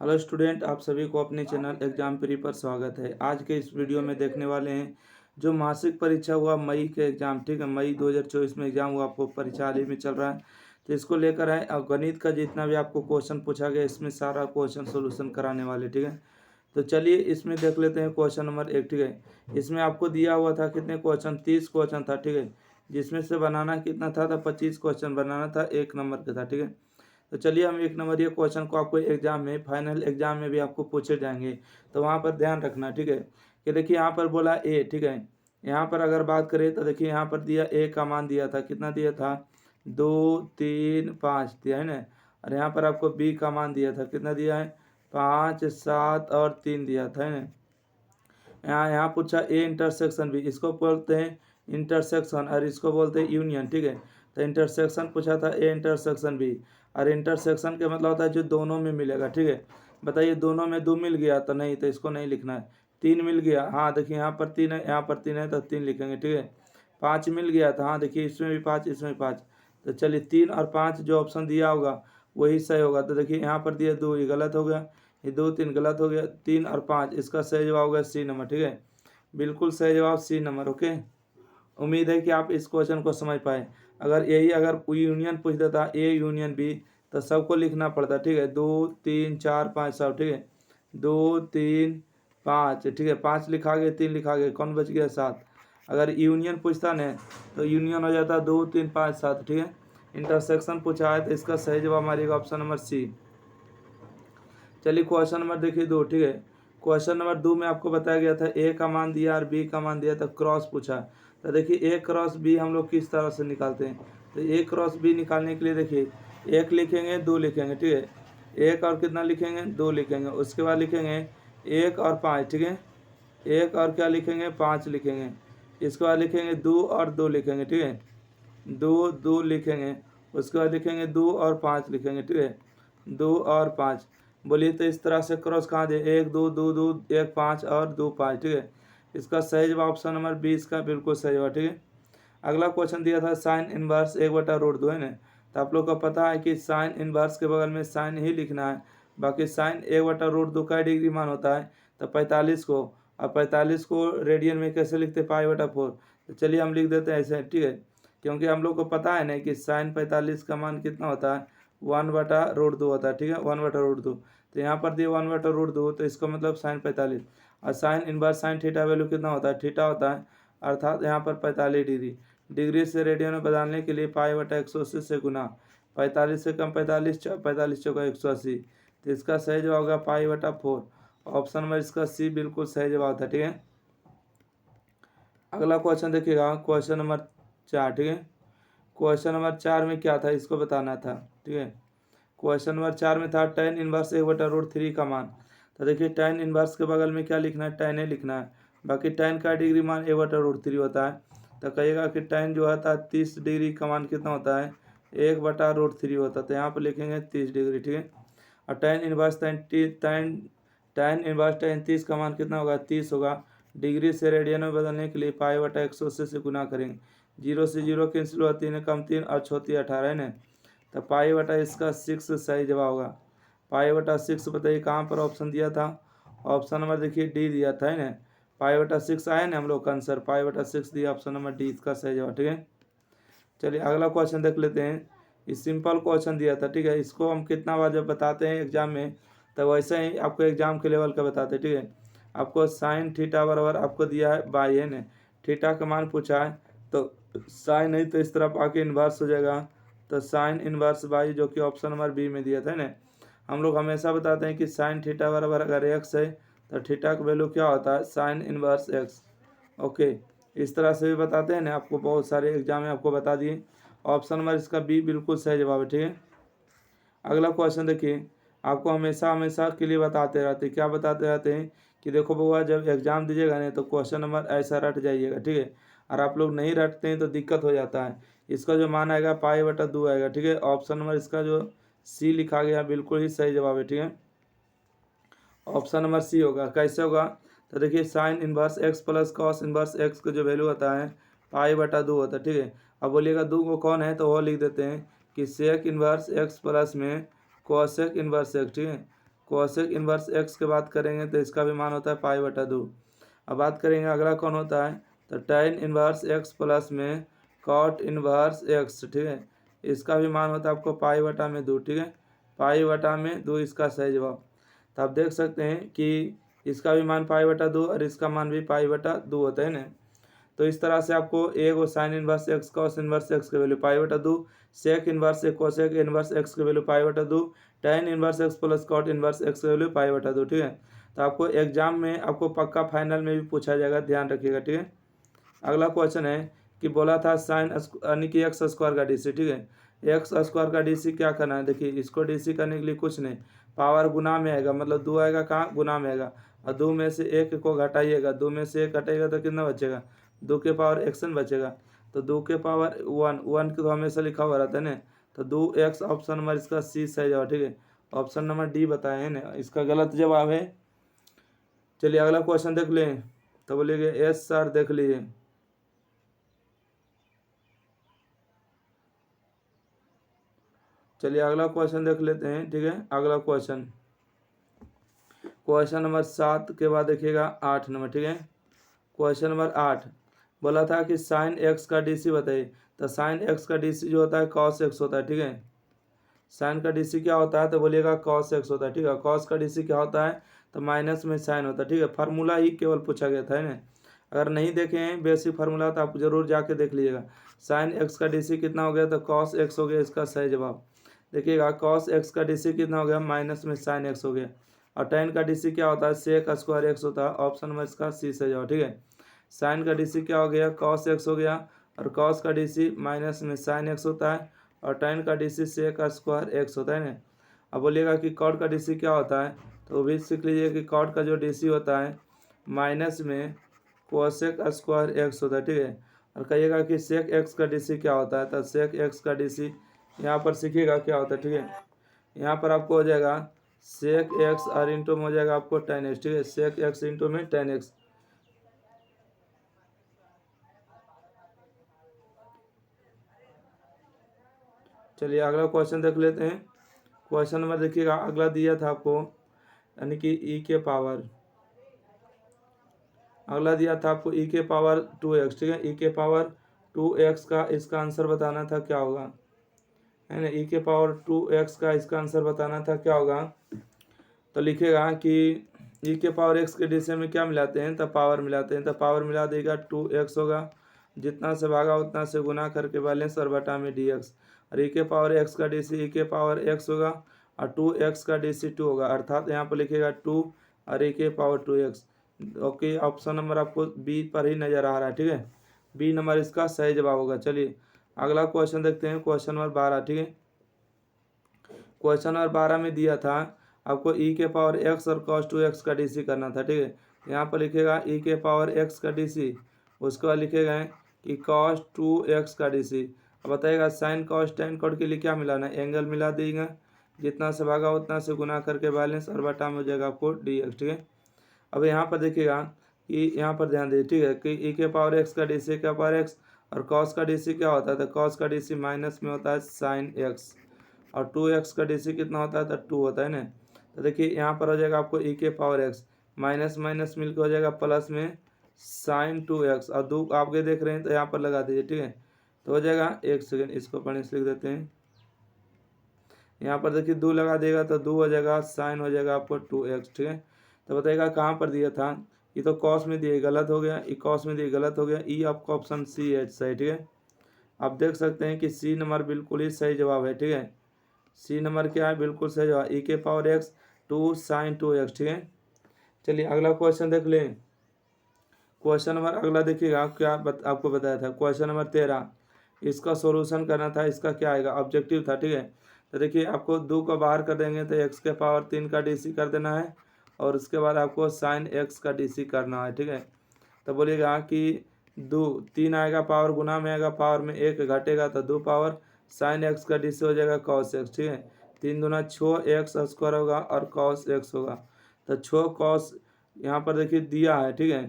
Hello student, आप सभी को अपने चैनल एग्जाम प्री पर स्वागत है। आज के इस वीडियो में देखने वाले हैं जो मासिक परीक्षा हुआ मई के एग्जाम, ठीक है, मई 2024 में एग्जाम हुआ, आपको परीक्षा हाल ही में चल रहा है, तो इसको लेकर आए। और गणित का जितना भी आपको क्वेश्चन पूछा गया इसमें सारा क्वेश्चन सोल्यूशन कराने वाले, ठीक है। तो चलिए इसमें देख लेते हैं क्वेश्चन नंबर 1, ठीक है। इसमें आपको दिया हुआ था कितने क्वेश्चन, 30 क्वेश्चन था, ठीक है, जिसमें से बनाना कितना था, 25 क्वेश्चन बनाना था, 1 नंबर का था, ठीक है। तो चलिए हम 1 नंबर ये क्वेश्चन को आपको एग्जाम में, फाइनल एग्जाम में भी आपको पूछे जाएंगे, तो वहाँ पर ध्यान रखना, ठीक है। कि देखिए यहाँ पर बोला ए, ठीक है। यहाँ पर अगर बात करें तो देखिए यहाँ पर दिया ए का मान दिया था, कितना दिया था, 2 3 5 दिया है ना। और यहाँ पर आपको बी का मान दिया था, कितना दिया है, 5 7 और 3 दिया था, है ना। यहाँ यहाँ पूछा ए इंटरसेक्शन बी, इसको बोलते हैं इंटरसेक्शन और इसको बोलते हैं यूनियन, ठीक है। तो इंटरसेक्शन पूछा था ए इंटरसेक्शन बी, और इंटरसेक्शन का मतलब होता है जो दोनों में मिलेगा, ठीक है। बताइए दोनों में 2 मिल गया तो नहीं, तो इसको नहीं लिखना है। 3 मिल गया, हाँ देखिए यहाँ पर 3 है, यहाँ पर 3 है तो 3 लिखेंगे, ठीक है। 5 मिल गया था, हाँ देखिए इसमें भी 5, इसमें भी 5। तो चलिए 3 और 5 जो ऑप्शन दिया होगा वही सही होगा। तो देखिए यहाँ पर दिया 2, ये गलत हो गया, ये 2 3 गलत हो गया, 3 और 5, इसका सही जवाब होगा सी नंबर, ठीक है। बिल्कुल सही जवाब सी नंबर, ओके। उम्मीद है कि आप इस क्वेश्चन को समझ पाए। अगर यूनियन पूछ देता ए यूनियन बी तो सबको लिखना पड़ता, ठीक है, 2 3 4 5 सब, ठीक है, 2 3 5, ठीक है, 5 लिखा गया, 3 लिखा गया, कौन बच गया, 7। अगर यूनियन पूछता ना तो यूनियन हो जाता 2 3 5 7, ठीक है। इंटरसेक्शन पूछा है तो इसका सही जवाब मारिएगा ऑप्शन नंबर सी। चलिए क्वेश्चन नंबर देखिए 2, ठीक है। क्वेश्चन नंबर 2 में आपको बताया गया था ए का मान दिया और बी का मान दिया, तो क्रॉस पूछा। तो देखिए ए क्रॉस बी हम लोग किस तरह से निकालते हैं। तो ए क्रॉस बी निकालने के लिए देखिए 1 लिखेंगे, 2 लिखेंगे, ठीक है। 1 और कितना लिखेंगे, 2 लिखेंगे, उसके बाद लिखेंगे 1 और 5, ठीक है। 1 और क्या लिखेंगे, 5 लिखेंगे, इसके बाद लिखेंगे 2 और 2 लिखेंगे, ठीक है, 2 2 लिखेंगे, उसके बाद लिखेंगे 2 और 5 लिखेंगे, ठीक है, 2 और 5। बोलिए तो इस तरह से क्रॉस कहाँ दे, 1 2 2 2 1 5 और 2 5, ठीक है। इसका सही जवाब ऑप्शन नंबर 20 का बिल्कुल सही जवाब, ठीक है। अगला क्वेश्चन दिया था साइन इनवर्स 1/√2, है ना। तो आप लोग को पता है कि साइन इनवर्स के बगल में साइन ही लिखना है। बाकी साइन 1/√2 का डिग्री मान होता है तो 45 को, और 45 को रेडियन में कैसे लिखते हैं, पाई/4। तो चलिए हम लिख देते हैं ऐसे, ठीक है। क्योंकि हम लोग को पता है ना कि साइन 45 का मान कितना होता है, 1/√2 होता है, ठीक है, 1/√2। तो यहाँ पर दिया 1/√2, तो इसका मतलब साइन 45। और sine inverse sine theta value कितना होता है, थीटा होता है, अर्थात यहाँ पर 45 डिग्री। डिग्री से रेडियन में बदलने के लिए पाई/180 से गुना, 45 से कम 45, 45 चौका 180। तो इसका सही जवाब होगा पाई/4। ऑप्शन नंबर इसका सी बिल्कुल सही जवाब था, ठीक है। अगला क्वेश्चन देखिएगा, क्वेश्चन नंबर 4, ठीक है। क्वेश्चन नंबर 4 में क्या था इसको बताना था, ठीक है। क्वेश्चन नंबर 4 में था tan इनवर्स 1/√3 का मान। तो देखिए tan इनवर्स के बगल में क्या लिखना है, tan ए लिखना है। बाकी tan का डिग्री मान 1/√3 होता है। तो कहिएगा कि tan जो होता है 30 डिग्री का मान कितना होता है, 1/√3 होता है। तो यहाँ पर लिखेंगे 30 डिग्री, ठीक है। और tan inverse tan inverse tan 30 का मान कितना होगा, 30 होगा। डिग्री से रेडियन में बदलने के लिए पाई/180 से गुना करेंगे। 0 से 0 कैंसिल हुआ, 3 कम 3 और 6 18, है ना। तो पाई/, इसका 6 सही जवाब होगा। पाई/6 बताइए कहाँ पर ऑप्शन दिया था, ऑप्शन नंबर देखिए डी दिया था, है ना। पाई/6 आया ना हम लोग का आंसर, पाई/6 दिया, ऑप्शन नंबर डी इसका सही जवाब, ठीक है। चलिए अगला क्वेश्चन देख लेते हैं। इस सिंपल क्वेश्चन दिया था, ठीक है। इसको हम कितना बार जब बताते हैं एग्जाम में तो वैसे ही आपको एग्जाम के लेवल का बताते हैं, ठीक है। आपको साइन थीटा बराबर आपको दिया है बाई, है ना। थीटा का मान पूछा है तो साइन नहीं तो इस तरफ आके इन्वर्स हो जाएगा, तो साइन इन्वर्स बाई, जो कि ऑप्शन नंबर बी में दिया था ना। हम लोग हमेशा बताते हैं कि साइन थीटा बराबर अगर एक्स है तो थीटा का वैल्यू क्या होता है, साइन इन्वर्स एक्स, ओके। इस तरह से भी बताते हैं ना, आपको बहुत सारे एग्जाम में आपको बता दिए। ऑप्शन नंबर इसका बी बिल्कुल सही जवाब है, ठीक है। अगला क्वेश्चन देखिए, आपको हमेशा हमेशा के लिए बताते रहते हैं, क्या बताते रहते हैं कि देखो बउआ जब एग्जाम दीजिएगा ना तो क्वेश्चन नंबर ऐसा रट जाइएगा, ठीक है। और आप लोग नहीं रटते हैं तो दिक्कत हो जाता है। इसका जो मान आएगा पाई/2 आएगा, ठीक है। ऑप्शन नंबर इसका जो सी लिखा गया बिल्कुल ही सही जवाब है, ठीक है। ऑप्शन नंबर सी होगा। कैसे होगा, तो देखिए sine inverse x plus cos inverse x का जो वैल्यू होता है पाई/2 होता है, ठीक है। अब बोलिएगा 2 को कौन है, तो वो लिख देते हैं कि सेक इनवर्स एक्स प्लस में कोसेक इनवर्स एक्स, ठीक है। कोसेक इन्वर्स एक्स की बात करेंगे तो इसका भी मान होता है पाई बटा 2। अब बात करेंगे अगला कौन होता है, तो tan इन्वर्स एक्स प्लस में कॉट इन्वर्स एक्स, ठीक है, इसका भी मान होता है आपको पाई बटा में 2, ठीक है, पाई बटा में 2 इसका सही जवाब। तो आप देख सकते हैं कि इसका भी मान पाई बटा 2 और इसका मान भी पाई बटा 2 होता है ना। तो इस तरह से आपको एक वो sine inverse x cos inverse x की वैल्यू पाई बटा 2, सेक इन्वर्स एक कोसेक इन्वर्स एक्स की वैल्यू पाई बटा 2, tan inverse x plus cot inverse x की वैल्यू पाई बटा 2, ठीक है। तो आपको एग्जाम में आपको पक्का फाइनल में भी पूछा जाएगा, ध्यान रखिएगा, ठीक है। अगला क्वेश्चन है कि बोला था साइन यानी कि एक्स स्क्वायर का डीसी, ठीक है, एक्स स्क्वायर का डीसी क्या करना है, देखिए इसको डीसी करने के लिए कुछ नहीं, पावर गुना में आएगा, मतलब 2 आएगा कहाँ, गुना में आएगा, और 2 में से 1 को घटाइएगा, 2 में से 1 घटाइएगा तो कितना बचेगा, 2 के पावर एक्सन बचेगा। तो 2 के पावर 1, 1 की तो हमेशा लिखा हुआ रहता है ना, तो 2x ऑप्शन नंबर इसका सी सही जवाब, ठीक है। ऑप्शन नंबर डी बताए हैं ना, इसका गलत जवाब है। चलिए अगला क्वेश्चन देख लें, तो बोलिएगा यस सर, देख लीजिए। चलिए अगला क्वेश्चन देख लेते हैं, ठीक है। अगला क्वेश्चन, क्वेश्चन नंबर 7 के बाद देखिएगा 8 नंबर, ठीक है। क्वेश्चन नंबर 8 बोला था कि साइन एक्स का डीसी बताइए, तो साइन एक्स का डीसी जो होता है कॉस एक्स होता है, ठीक है। साइन का डीसी क्या होता है, तो बोलिएगा कॉस एक्स होता है, ठीक है। कॉस का डीसी क्या होता है, तो माइनस में साइन होता है, ठीक है। फार्मूला ही केवल पूछा गया था, है ना। अगर नहीं देखे हैं बेसिक फार्मूला तो आप जरूर जाके देख लीजिएगा। साइन एक्स का डीसी कितना हो गया, तो कॉस एक्स हो गया इसका सही जवाब। देखिएगा कॉस एक्स का डीसी कितना हो गया, माइनस में साइन एक्स हो गया। और टेन का डीसी क्या होता है, सेक स्क्वायर एक्स होता है, ऑप्शन नंबर इसका सी सही जवाब, ठीक है। साइन का डीसी क्या हो गया, कॉस एक्स हो गया, और कॉस का डीसी माइनस में साइन एक्स होता है, और टेन का डीसी सेक स्क्वायर एक्स होता है ना। अब बोलिएगा कि कॉट का डीसी क्या होता है, तो वो भी सीख लीजिए कि कॉट का जो डीसी होता है माइनस में कोसेक स्क्वायर एक्स होता है, ठीक है। और कहिएगा कि सेक एक्स का डीसी क्या होता है, तो सेक एक्स का डीसी यहाँ पर सीखिएगा क्या होता है, ठीक है। यहाँ पर आपको हो जाएगा सेक एक्स और इंटू में हो जाएगा आपको टेन एक्स, ठीक है, सेक एक्स इंटू में टेन एक्स। चलिए अगला क्वेश्चन देख लेते हैं। क्वेश्चन नंबर देखिएगा अगला दिया था आपको, यानी कि ई के पावर, अगला दिया था आपको ई के पावर 2x, ठीक है। ई के पावर 2x का इसका आंसर बताना था क्या होगा, है ना। ई के पावर 2x का इसका आंसर बताना था क्या होगा, तो लिखेगा कि ई के पावर x के डिसे में क्या मिलाते हैं, तो पावर मिलाते हैं, तो पावर मिला देगा 2x होगा, जितना से भागा उतना से गुना करके बैलेंस और बटा में dx, और ई के पावर x का डीसी ई के पावर x होगा, और 2x का डीसी 2 होगा, अर्थात यहाँ पर लिखेगा 2 और ई के power 2x। Okay, option number आपको बी पर ही नजर आ रहा है, ठीक है, बी नंबर इसका सही जवाब होगा। चलिए अगला क्वेश्चन देखते हैं, क्वेश्चन नंबर 12, ठीक है। क्वेश्चन नंबर 12 में दिया था आपको ई के पावर एक्स और कॉस 2x का डीसी करना था, ठीक है। यहाँ पर लिखेगा ई के पावर एक्स का डीसी, उसके बाद लिखेगा कि कॉस 2x का डीसी। अब बताइएगा साइन कॉस टेन कॉट के लिए क्या मिलाना है, एंगल मिला देगा, जितना से भागा उतना से गुना करके बैलेंस और बटा में हो जाएगा आपको dx, ठीक है। अब यहाँ पर देखिएगा कि यहाँ पर ध्यान दीजिए, ठीक है, कि ई के पावर एक्स का डीसी के पावर एक्स, और कॉस का डीसी क्या होता है, तो कॉस का डीसी माइनस में होता है साइन एक्स, और 2x का डीसी कितना होता है, तो 2 होता है ना। तो देखिए यहाँ पर हो जाएगा आपको ई के पावर एक्स, माइनस माइनस मिलकर हो जाएगा प्लस में साइन 2x, और 2 आपके देख रहे हैं तो यहाँ पर लगा दीजिए, ठीक है। तो हो जाएगा, एक सेकेंड इसको पढ़ने से लिख देते हैं। यहाँ पर देखिए 2 लगा देगा तो 2 हो जाएगा, साइन हो जाएगा आपको 2x, ठीक है। तो बताइएगा कहाँ पर दिया था, ये तो कॉस में दिए गलत हो गया, ये कॉस में दिए गलत हो गया, ई आपका ऑप्शन सी है सही, ठीक है। आप देख सकते हैं कि सी नंबर बिल्कुल ही सही जवाब है, ठीक है। सी नंबर क्या है, बिल्कुल सही जवाब, ई के पावर एक्स 2 साइन 2x, ठीक है। चलिए अगला क्वेश्चन देख लें। क्वेश्चन नंबर अगला देखिएगा क्या आपको बताया था, क्वेश्चन नंबर 13, इसका सॉल्यूशन करना था, इसका क्या आएगा, ऑब्जेक्टिव था, ठीक है। तो देखिए आपको 2 को बाहर कर देंगे तो x के पावर 3 का डीसी कर देना है, और उसके बाद आपको साइन x का डीसी करना है, ठीक है। तो बोलिएगा कि 2 3 आएगा, पावर गुना में आएगा, पावर में 1 घटेगा तो 2 पावर, साइन एक्स का डीसी हो जाएगा कॉस एक्स, ठीक है। 3 दूना 6 एक्स स्क्वायर होगा और कॉस एक्स होगा, तो 6 कॉस यहाँ पर देखिए दिया है, ठीक है,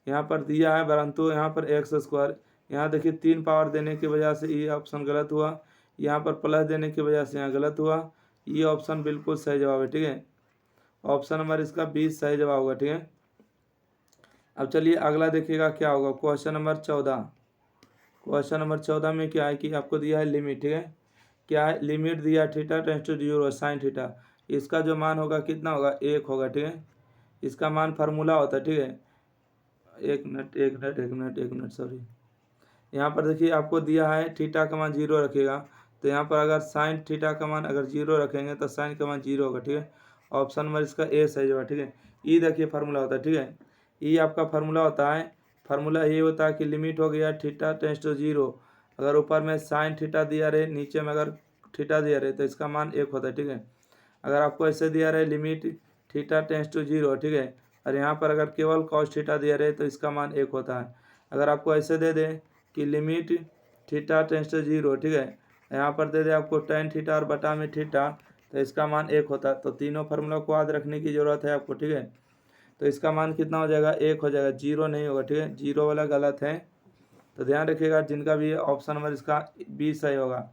यहाँ पर दिया है, परंतु यहाँ पर एक्स स्क्वायर, यहाँ देखिए 3 पावर देने की वजह से ये ऑप्शन गलत हुआ, यहाँ पर प्लस देने की वजह से यहाँ गलत हुआ, ये ऑप्शन बिल्कुल सही जवाब है, ठीक है। ऑप्शन नंबर इसका 20 सही जवाब होगा। ठीक है, अब चलिए अगला देखिएगा क्या होगा। Question number 14। क्वेश्चन नंबर 14 में क्या है कि आपको दिया है लिमिट। ठीक है, क्या है, लिमिट दिया theta tends to 0 sine theta. इसका जो मान होगा कितना होगा, 1 होगा। ठीक है, इसका मान फार्मूला होता है। ठीक है, एक मिनट सॉरी। यहाँ पर देखिए आपको दिया है थीटा का मान 0 रखेगा, तो यहाँ पर अगर साइन थीटा का मान अगर 0 रखेंगे तो साइन का मान 0 होगा। ठीक है, ऑप्शन नंबर इसका ए सही जवाब। ठीक है, ई देखिए फार्मूला होता है। ठीक है, ई आपका फार्मूला होता है, फार्मूला ये होता है कि लिमिट हो गया थीटा टेंस टू 0, अगर ऊपर में साइन थीटा दिया रहे, नीचे में अगर थीटा दिया रहे तो इसका मान 1 होता है। ठीक है, अगर आपको ऐसे दिया रहे लिमिट थीटा टेंस टू 0, ठीक है, और यहाँ पर अगर केवल कॉस थीटा दिया रहे तो इसका मान 1 होता है। अगर आपको ऐसे दे दें कि लिमिट थीटा टेंस टू 0, ठीक है, यहाँ पर दे दे आपको टेन थीटा और बटा में थीटा, तो इसका मान 1 होता है। तो तीनों फार्मूला को याद रखने की जरूरत है आपको। ठीक है, तो इसका मान कितना हो जाएगा, 1 हो जाएगा, 0 नहीं होगा। ठीक है, 0 वाला गलत है, तो ध्यान रखिएगा जिनका भी ऑप्शन नंबर इसका 20 सही होगा।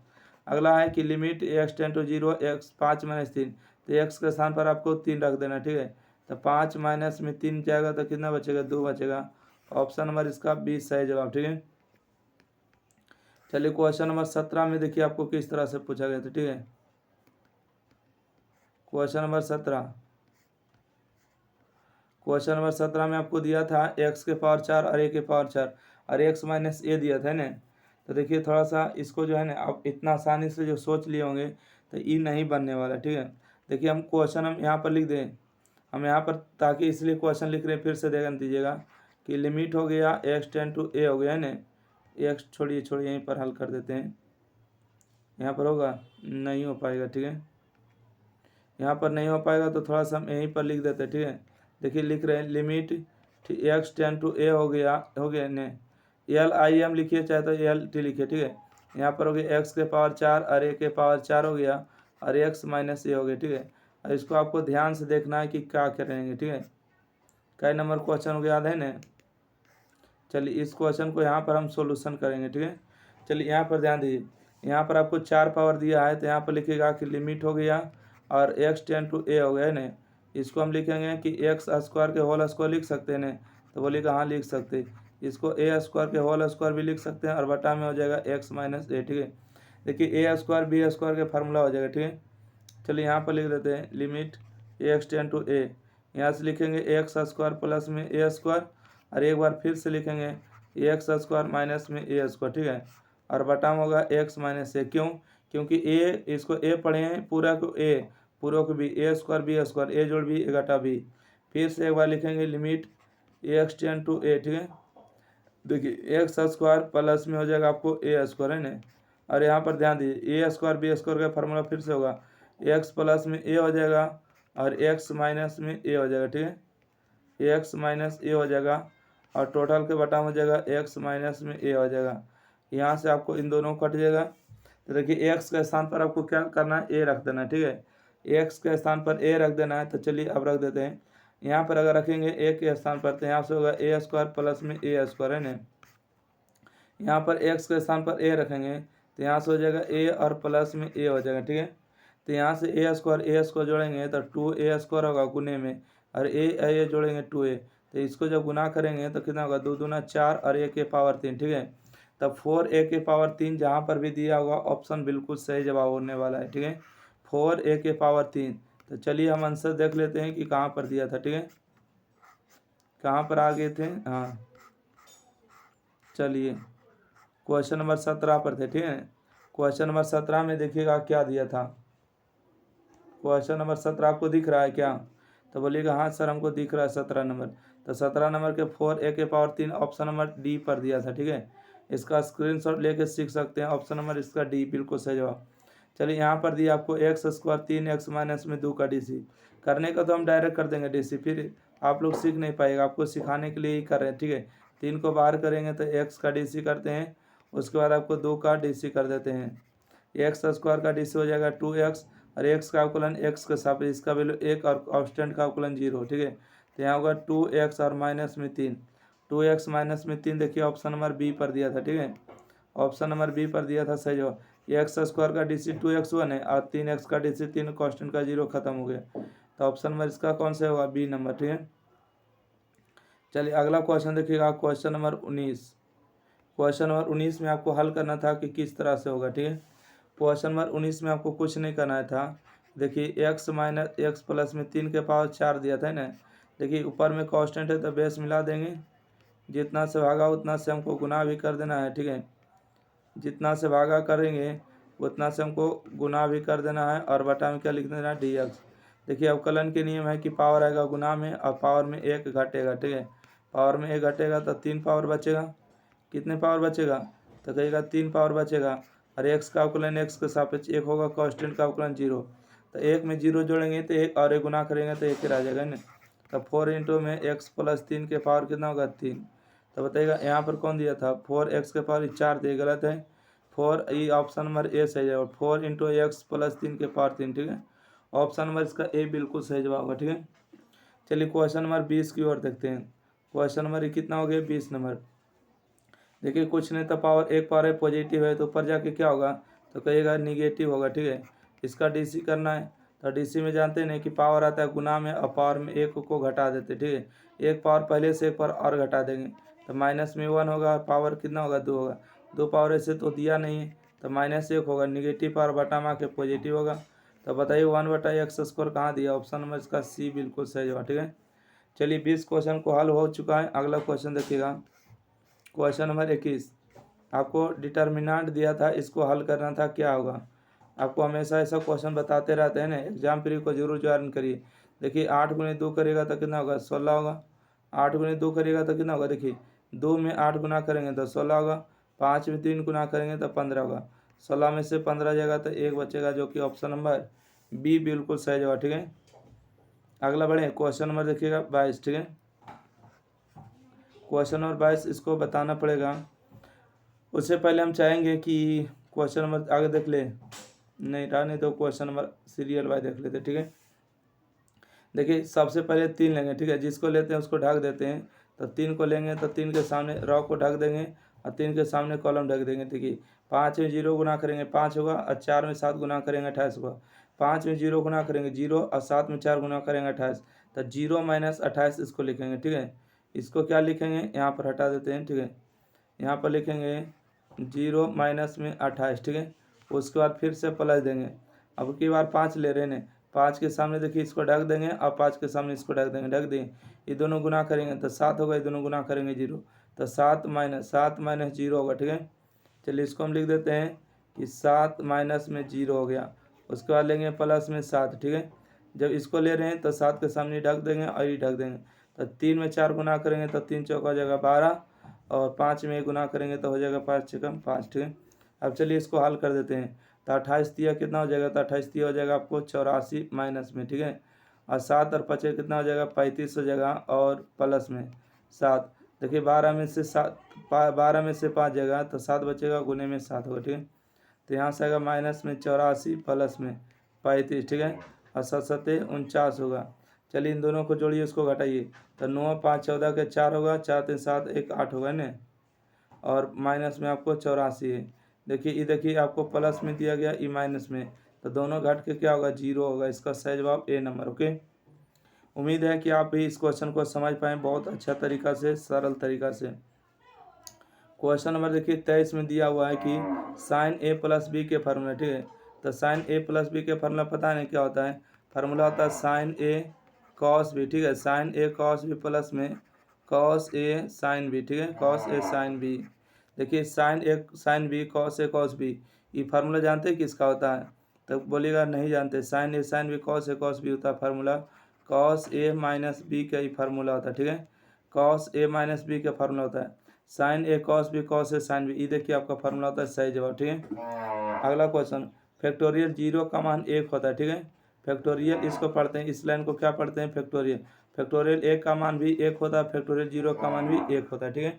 अगला है कि limit x tends to 0 x 5 minus 3, तो एक्स के स्थान पर आपको 3 रख देना। ठीक है, तो 5 माइनस में 3 जाएगा तो कितना बचेगा, 2 बचेगा। ऑप्शन नंबर इसका 20 सही जवाब। ठीक है, चलिए क्वेश्चन नंबर 17 में देखिए आपको किस तरह से पूछा गया था। ठीक है, क्वेश्चन नंबर 17, क्वेश्चन नंबर 17 में आपको दिया था एक्स के पावर 4 और ए के पावर 4 और एक्स माइनस ए दिया था ना। तो देखिए थोड़ा सा इसको जो है ना, आप इतना आसानी से जो सोच लिए होंगे तो ई नहीं बनने वाला। ठीक है, देखिए हम क्वेश्चन हम यहाँ पर लिख दें, हम यहाँ पर ताकि इसलिए क्वेश्चन लिख रहे हैं, फिर से ध्यान दीजिएगा कि लिमिट हो गया एक्स टेन टू ए हो गया है ना। एक्स छोड़िए छोड़िए, यहीं पर हल कर देते हैं, यहाँ पर होगा नहीं हो पाएगा। ठीक है, यहाँ पर नहीं हो पाएगा तो थोड़ा सा हम यहीं पर लिख देते हैं। ठीक है, देखिए लिख रहे हैं लिमिट एक्स टेन टू ए हो गया ने, एल आई एम लिखिए चाहे तो एल टी लिखिए। ठीक है, यहाँ पर हो गया एक्स के पावर 4 और ए के पावर 4 हो गया और एक्स माइनस ए हो गया। ठीक है, और इसको आपको ध्यान से देखना है कि क्या करेंगे। ठीक है, कई नंबर क्वेश्चन को याद है ना। चलिए इस क्वेश्चन को यहाँ पर हम सोल्यूशन करेंगे। ठीक है, चलिए यहाँ पर ध्यान दीजिए, यहाँ पर आपको 4 पावर दिया है, तो यहाँ पर लिखिएगा कि लिमिट हो गया और एक्स टेन टू ए हो गया ना। इसको हम लिखेंगे कि एक्स स्क्वायर के होल स्क्वायर लिख सकते हैं ना, तो बोलिएगा हाँ लिख सकते। इसको ए स्क्वायर के होल स्क्वायर भी लिख सकते हैं और बटा में हो जाएगा एक्स माइनस ए। ठीक है, देखिए ए स्क्वायर बी स्क्वायर के फार्मूला हो जाएगा। ठीक है, चलिए यहाँ पर लिख देते हैं लिमिट एक्स टेन टू ए, यहाँ से लिखेंगे एक्स स्क्वायर प्लस में ए स्क्वायर और एक बार फिर से लिखेंगे एक्स स्क्वायर माइनस में ए स्क्वायर। ठीक है, और बटा में होगा एक्स माइनस ए। क्यों, क्योंकि ए इसको ए पढ़े हैं पूरा को ए, पूरा को बी, ए स्क्वायर बी स्क्वायर, ए जोड़ बी घटा बी। फिर से एक बार लिखेंगे लिमिट एक्स टेन टू ए। ठीक है, देखिए एक्स स्क्वायर प्लस में हो जाएगा आपको ए स्क्वायर है ना, और यहाँ पर ध्यान दीजिए ए स्क्वायर बी स्क्वायर का फार्मूला फिर से होगा एक्स प्लस में ए हो जाएगा और एक्स माइनस में ए हो जाएगा। ठीक है, एक्स माइनस ए हो जाएगा और टोटल के बटा हो जाएगा एक्स माइनस में ए हो जाएगा। यहाँ से आपको इन दोनों कट जाएगा, तो देखिए एक्स के स्थान पर आपको क्या करना है, ए रख देना है। ठीक है, एक्स के स्थान पर ए रख देना है, तो चलिए अब रख देते हैं। यहाँ पर अगर रखेंगे ए के स्थान पर तो यहाँ से होगा ए स्क्वायर प्लस में ए स्क्वायर है ना। यहाँ पर एक्स के स्थान पर ए रखेंगे तो यहाँ से हो जाएगा ए और प्लस में ए हो जाएगा। ठीक है, तो यहाँ से ए स्क्वायर जोड़ेंगे तो 2a स्क्वायर होगा गुने में, और ए जोड़ेंगे 2a, तो इसको जब गुना करेंगे तो कितना होगा, 2 दूना 4 और ए के पावर 3। ठीक है, तब 4a के पावर 3 जहाँ पर भी दिया होगा ऑप्शन बिल्कुल सही जवाब होने वाला है। ठीक है, 4a के पावर 3। तो चलिए हम आंसर देख लेते हैं कि कहाँ पर दिया था। ठीक है, कहाँ पर आ गए थे, हाँ चलिए क्वेश्चन नंबर 17 पर थे। ठीक है, क्वेश्चन नंबर 17 में देखिएगा क्या दिया था। क्वेश्चन नंबर 17 आपको दिख रहा है क्या, तो बोलिएगा हाँ सर हमको दिख रहा है 17 नंबर। तो 17 नंबर के 4a के पावर 3 ऑप्शन नंबर डी पर दिया था। ठीक है, इसका स्क्रीनशॉट लेके सीख सकते हैं, ऑप्शन नंबर इसका डी बिल्कुल सही जवाब। चलिए यहाँ पर दिया आपको एक्स स्क्वायर 3x माइनस में 2 का डीसी, करने का तो हम डायरेक्ट कर देंगे डीसी, फिर आप लोग सीख नहीं पाएगा, आपको सिखाने के लिए ही कर रहे हैं। ठीक है, 3 को बाहर करेंगे तो एक्स का डीसी करते हैं, उसके बाद आपको 2 का डीसी कर देते हैं। एक्स स्क्वायर का डीसी हो जाएगा 2x और एक्स का अवकलन एक्स के साथ, इसका वैल्यू 1 और कांस्टेंट का अवकलन 0। ठीक है, तो यहाँ होगा 2x और माइनस में 3, 2x माइनस में 3 देखिए ऑप्शन नंबर बी पर दिया था। ठीक है, ऑप्शन नंबर बी पर दिया था सही जवाब। एक्स स्क्वायर का डीसी 2x1 है और 3x का डीसी 3 कांस्टेंट का 0 खत्म हो गया। तो ऑप्शन नंबर इसका कौन सा होगा, बी नंबर, ठीक है। चलिए अगला क्वेश्चन देखिएगा, क्वेश्चन नंबर 19। क्वेश्चन नंबर 19 में आपको हल करना था कि किस तरह से होगा, ठीक है। क्वेश्चन नंबर 19 में आपको कुछ नहीं करना था। देखिए x माइनस एक्स प्लस में 3 के पावर 4 दिया था ना। देखिए ऊपर में कांस्टेंट है तो बेस मिला देंगे, जितना से भागा उतना से हमको गुना भी कर देना है, ठीक है। जितना से भागा करेंगे उतना से हमको गुना भी कर देना है, और बटा में क्या लिख देना है, dx। देखिए अवकलन के नियम है कि पावर आएगा गुना में और पावर में एक घटेगा, ठीक है। पावर में एक घटेगा तो 3 पावर बचेगा। कितने पावर बचेगा, तो कहेगा 3 पावर बचेगा। और एक्स का अवकलन एक्स के सापेक्ष एक होगा, कांस्टेंट का अवकलन 0। तो एक में 0 जोड़ेंगे तो एक, और एक गुना करेंगे तो एक ही रह जाएगा ना। तो 4 इंटू में x प्लस 3 के पावर कितना होगा, 3। तो बताइएगा यहाँ पर कौन दिया था, 4x के पावर 4 दिए, गलत है। 4 ये ऑप्शन नंबर ए सही जाएगा, 4 इंटू एक्स प्लस 3 के पावर 3, ठीक है। ऑप्शन नंबर इसका ए बिल्कुल सही जवाब होगा, ठीक है। चलिए क्वेश्चन नंबर 20 की ओर देखते हैं। क्वेश्चन नंबर ये कितना हो गया, 20 नंबर। देखिए कुछ नहीं तो पावर एक पावर है पॉजिटिव है तो ऊपर जाके क्या होगा, तो कहिएगा निगेटिव होगा, ठीक है। इसका डीसी करना है तो डीसी में जानते हैं कि पावर आता है गुना में और पावर में एक को घटा देते, ठीक है। एक पावर पहले से एक पावर और घटा देंगे तो माइनस में 1 होगा, पावर कितना होगा, 2 होगा। 2 पावर ऐसे तो दिया नहीं है तो -1 होगा, निगेटिव पावर बटा में आके पॉजिटिव होगा। तो बताइए 1/x² कहाँ दिया, ऑप्शन नंबर इसका सी बिल्कुल सही होगा, ठीक है। चलिए 20 क्वेश्चन को हल हो चुका है। अगला क्वेश्चन देखिएगा, क्वेश्चन नंबर 21। आपको डिटर्मिनेंट दिया था, इसको हल करना था, क्या होगा। आपको हमेशा ऐसा क्वेश्चन बताते रहते हैं ना, एग्जाम पीरियड को जरूर ज्वाइन करिए। देखिए 8 गुने 2 करेगा तो कितना होगा, 16 होगा। 8 गुने 2 करेगा तो कितना होगा, देखिए 2 में 8 गुना करेंगे तो 16 होगा। 5 में 3 गुना करेंगे तो 15 होगा। 16 में से 15 जाएगा तो 1 बचेगा, जो कि ऑप्शन नंबर बी बिल्कुल सही जवाब, ठीक है। अगला बढ़े, क्वेश्चन नंबर देखिएगा 22, ठीक है। क्वेश्चन नंबर 22 इसको बताना पड़ेगा। उससे पहले हम चाहेंगे कि क्वेश्चन नंबर आगे देख ले, नहीं रहा, नहीं तो क्वेश्चन नंबर सीरियल वाइज देख लेते, ठीक है। देखिए सबसे पहले 3 लेंगे, ठीक है। जिसको लेते हैं उसको ढक देते हैं। तो 3 को लेंगे तो 3 के सामने रॉ को ढक देंगे और 3 के सामने कॉलम ढक देंगे। देखिए 5 में 0 गुना करेंगे 5 होगा, और 4 में 7 गुना करेंगे 28 होगा। 5 में 0 गुना करेंगे 0, और 7 में 4 गुना करेंगे 28। तो 0 - 28 इसको लिखेंगे, ठीक है। इसको क्या लिखेंगे, यहाँ पर हटा देते हैं, ठीक है। यहाँ पर लिखेंगे 0 माइनस में 28, ठीक है। उसके बाद फिर से प्लस देंगे। अब की बार 5 ले रहे हैं, 5 के सामने देखिए इसको ढक देंगे और 5 के सामने इसको ढक देंगे, ढक देंगे। ये दोनों गुना करेंगे तो 7 होगा, ये दोनों गुना करेंगे 0, तो 7 माइनस 0 होगा, ठीक है। चलिए इसको हम लिख देते हैं कि 7 माइनस में 0 हो गया। उसके बाद लेंगे प्लस में 7, ठीक है। जब इसको ले रहे हैं तो 7 के सामने ढक देंगे और ये ढक देंगे। तो 3 में 4 गुना करेंगे तो 3 चौका हो जाएगा 12, और 5 में गुना करेंगे तो हो जाएगा 5 छक्का 5, ठीक है। अब चलिए इसको हल कर देते हैं। तो 28 दिया कितना हो जाएगा, तो 28 दिया हो जाएगा आपको 84 माइनस में, ठीक है। और 7 और 5 कितना हो जाएगा, 35 हो जाएगा, और प्लस में 7। देखिए 12 में से 5 जाएगा तो 7 बचेगा, गुने में 7 होगा, ठीक है। तो यहाँ से आएगा माइनस में 84 प्लस में 35, ठीक है। और 7 7 49 होगा। चलिए इन दोनों को जोड़िए, उसको घटाइए। तो 9 5 14 के 4 होगा, 4 3 7 1 8 होगा ना, और माइनस में आपको 84 है। देखिए ये देखिए आपको प्लस में दिया गया, ई माइनस में, तो दोनों घट के क्या होगा, 0 होगा। इसका सही जवाब ए नंबर, ओके। उम्मीद है कि आप भी इस क्वेश्चन को समझ पाएँ बहुत अच्छा तरीका से, सरल तरीका से। क्वेश्चन नंबर देखिए 23 में दिया हुआ है कि साइन ए प्लस बी के फार्मूला, ठीक है। तो साइन ए प्लस बी के फार्मूला पता नहीं क्या होता है। फार्मूला होता है साइन ए कॉस बी, ठीक है। साइन ए कॉस बी प्लस में कॉस ए साइन बी, ठीक है। Cos A sine B. देखिए sign A sine B cos A cos B, ये फार्मूला जानते हैं किसका होता है, तो बोलिएगा नहीं जानते। Sign A sine B cos A cos B होता है formula, cos A minus B का ही फार्मूला होता है, ठीक है। कॉस ए माइनस बी का फार्मूला होता है sign A cos B cos A sine B. ये देखिए आपका फार्मूला होता है सही जवाब, ठीक है। अगला क्वेश्चन, फैक्टोरियल 0 का मान 1 होता है, ठीक है। फैक्टोरियल इसको पढ़ते हैं, इस लाइन को क्या पढ़ते हैं, फैक्टोरियल। फैक्टोरियल 1 का मान भी 1 होता है, फैक्टोरियल 0 का मान भी 1 होता है, ठीक है।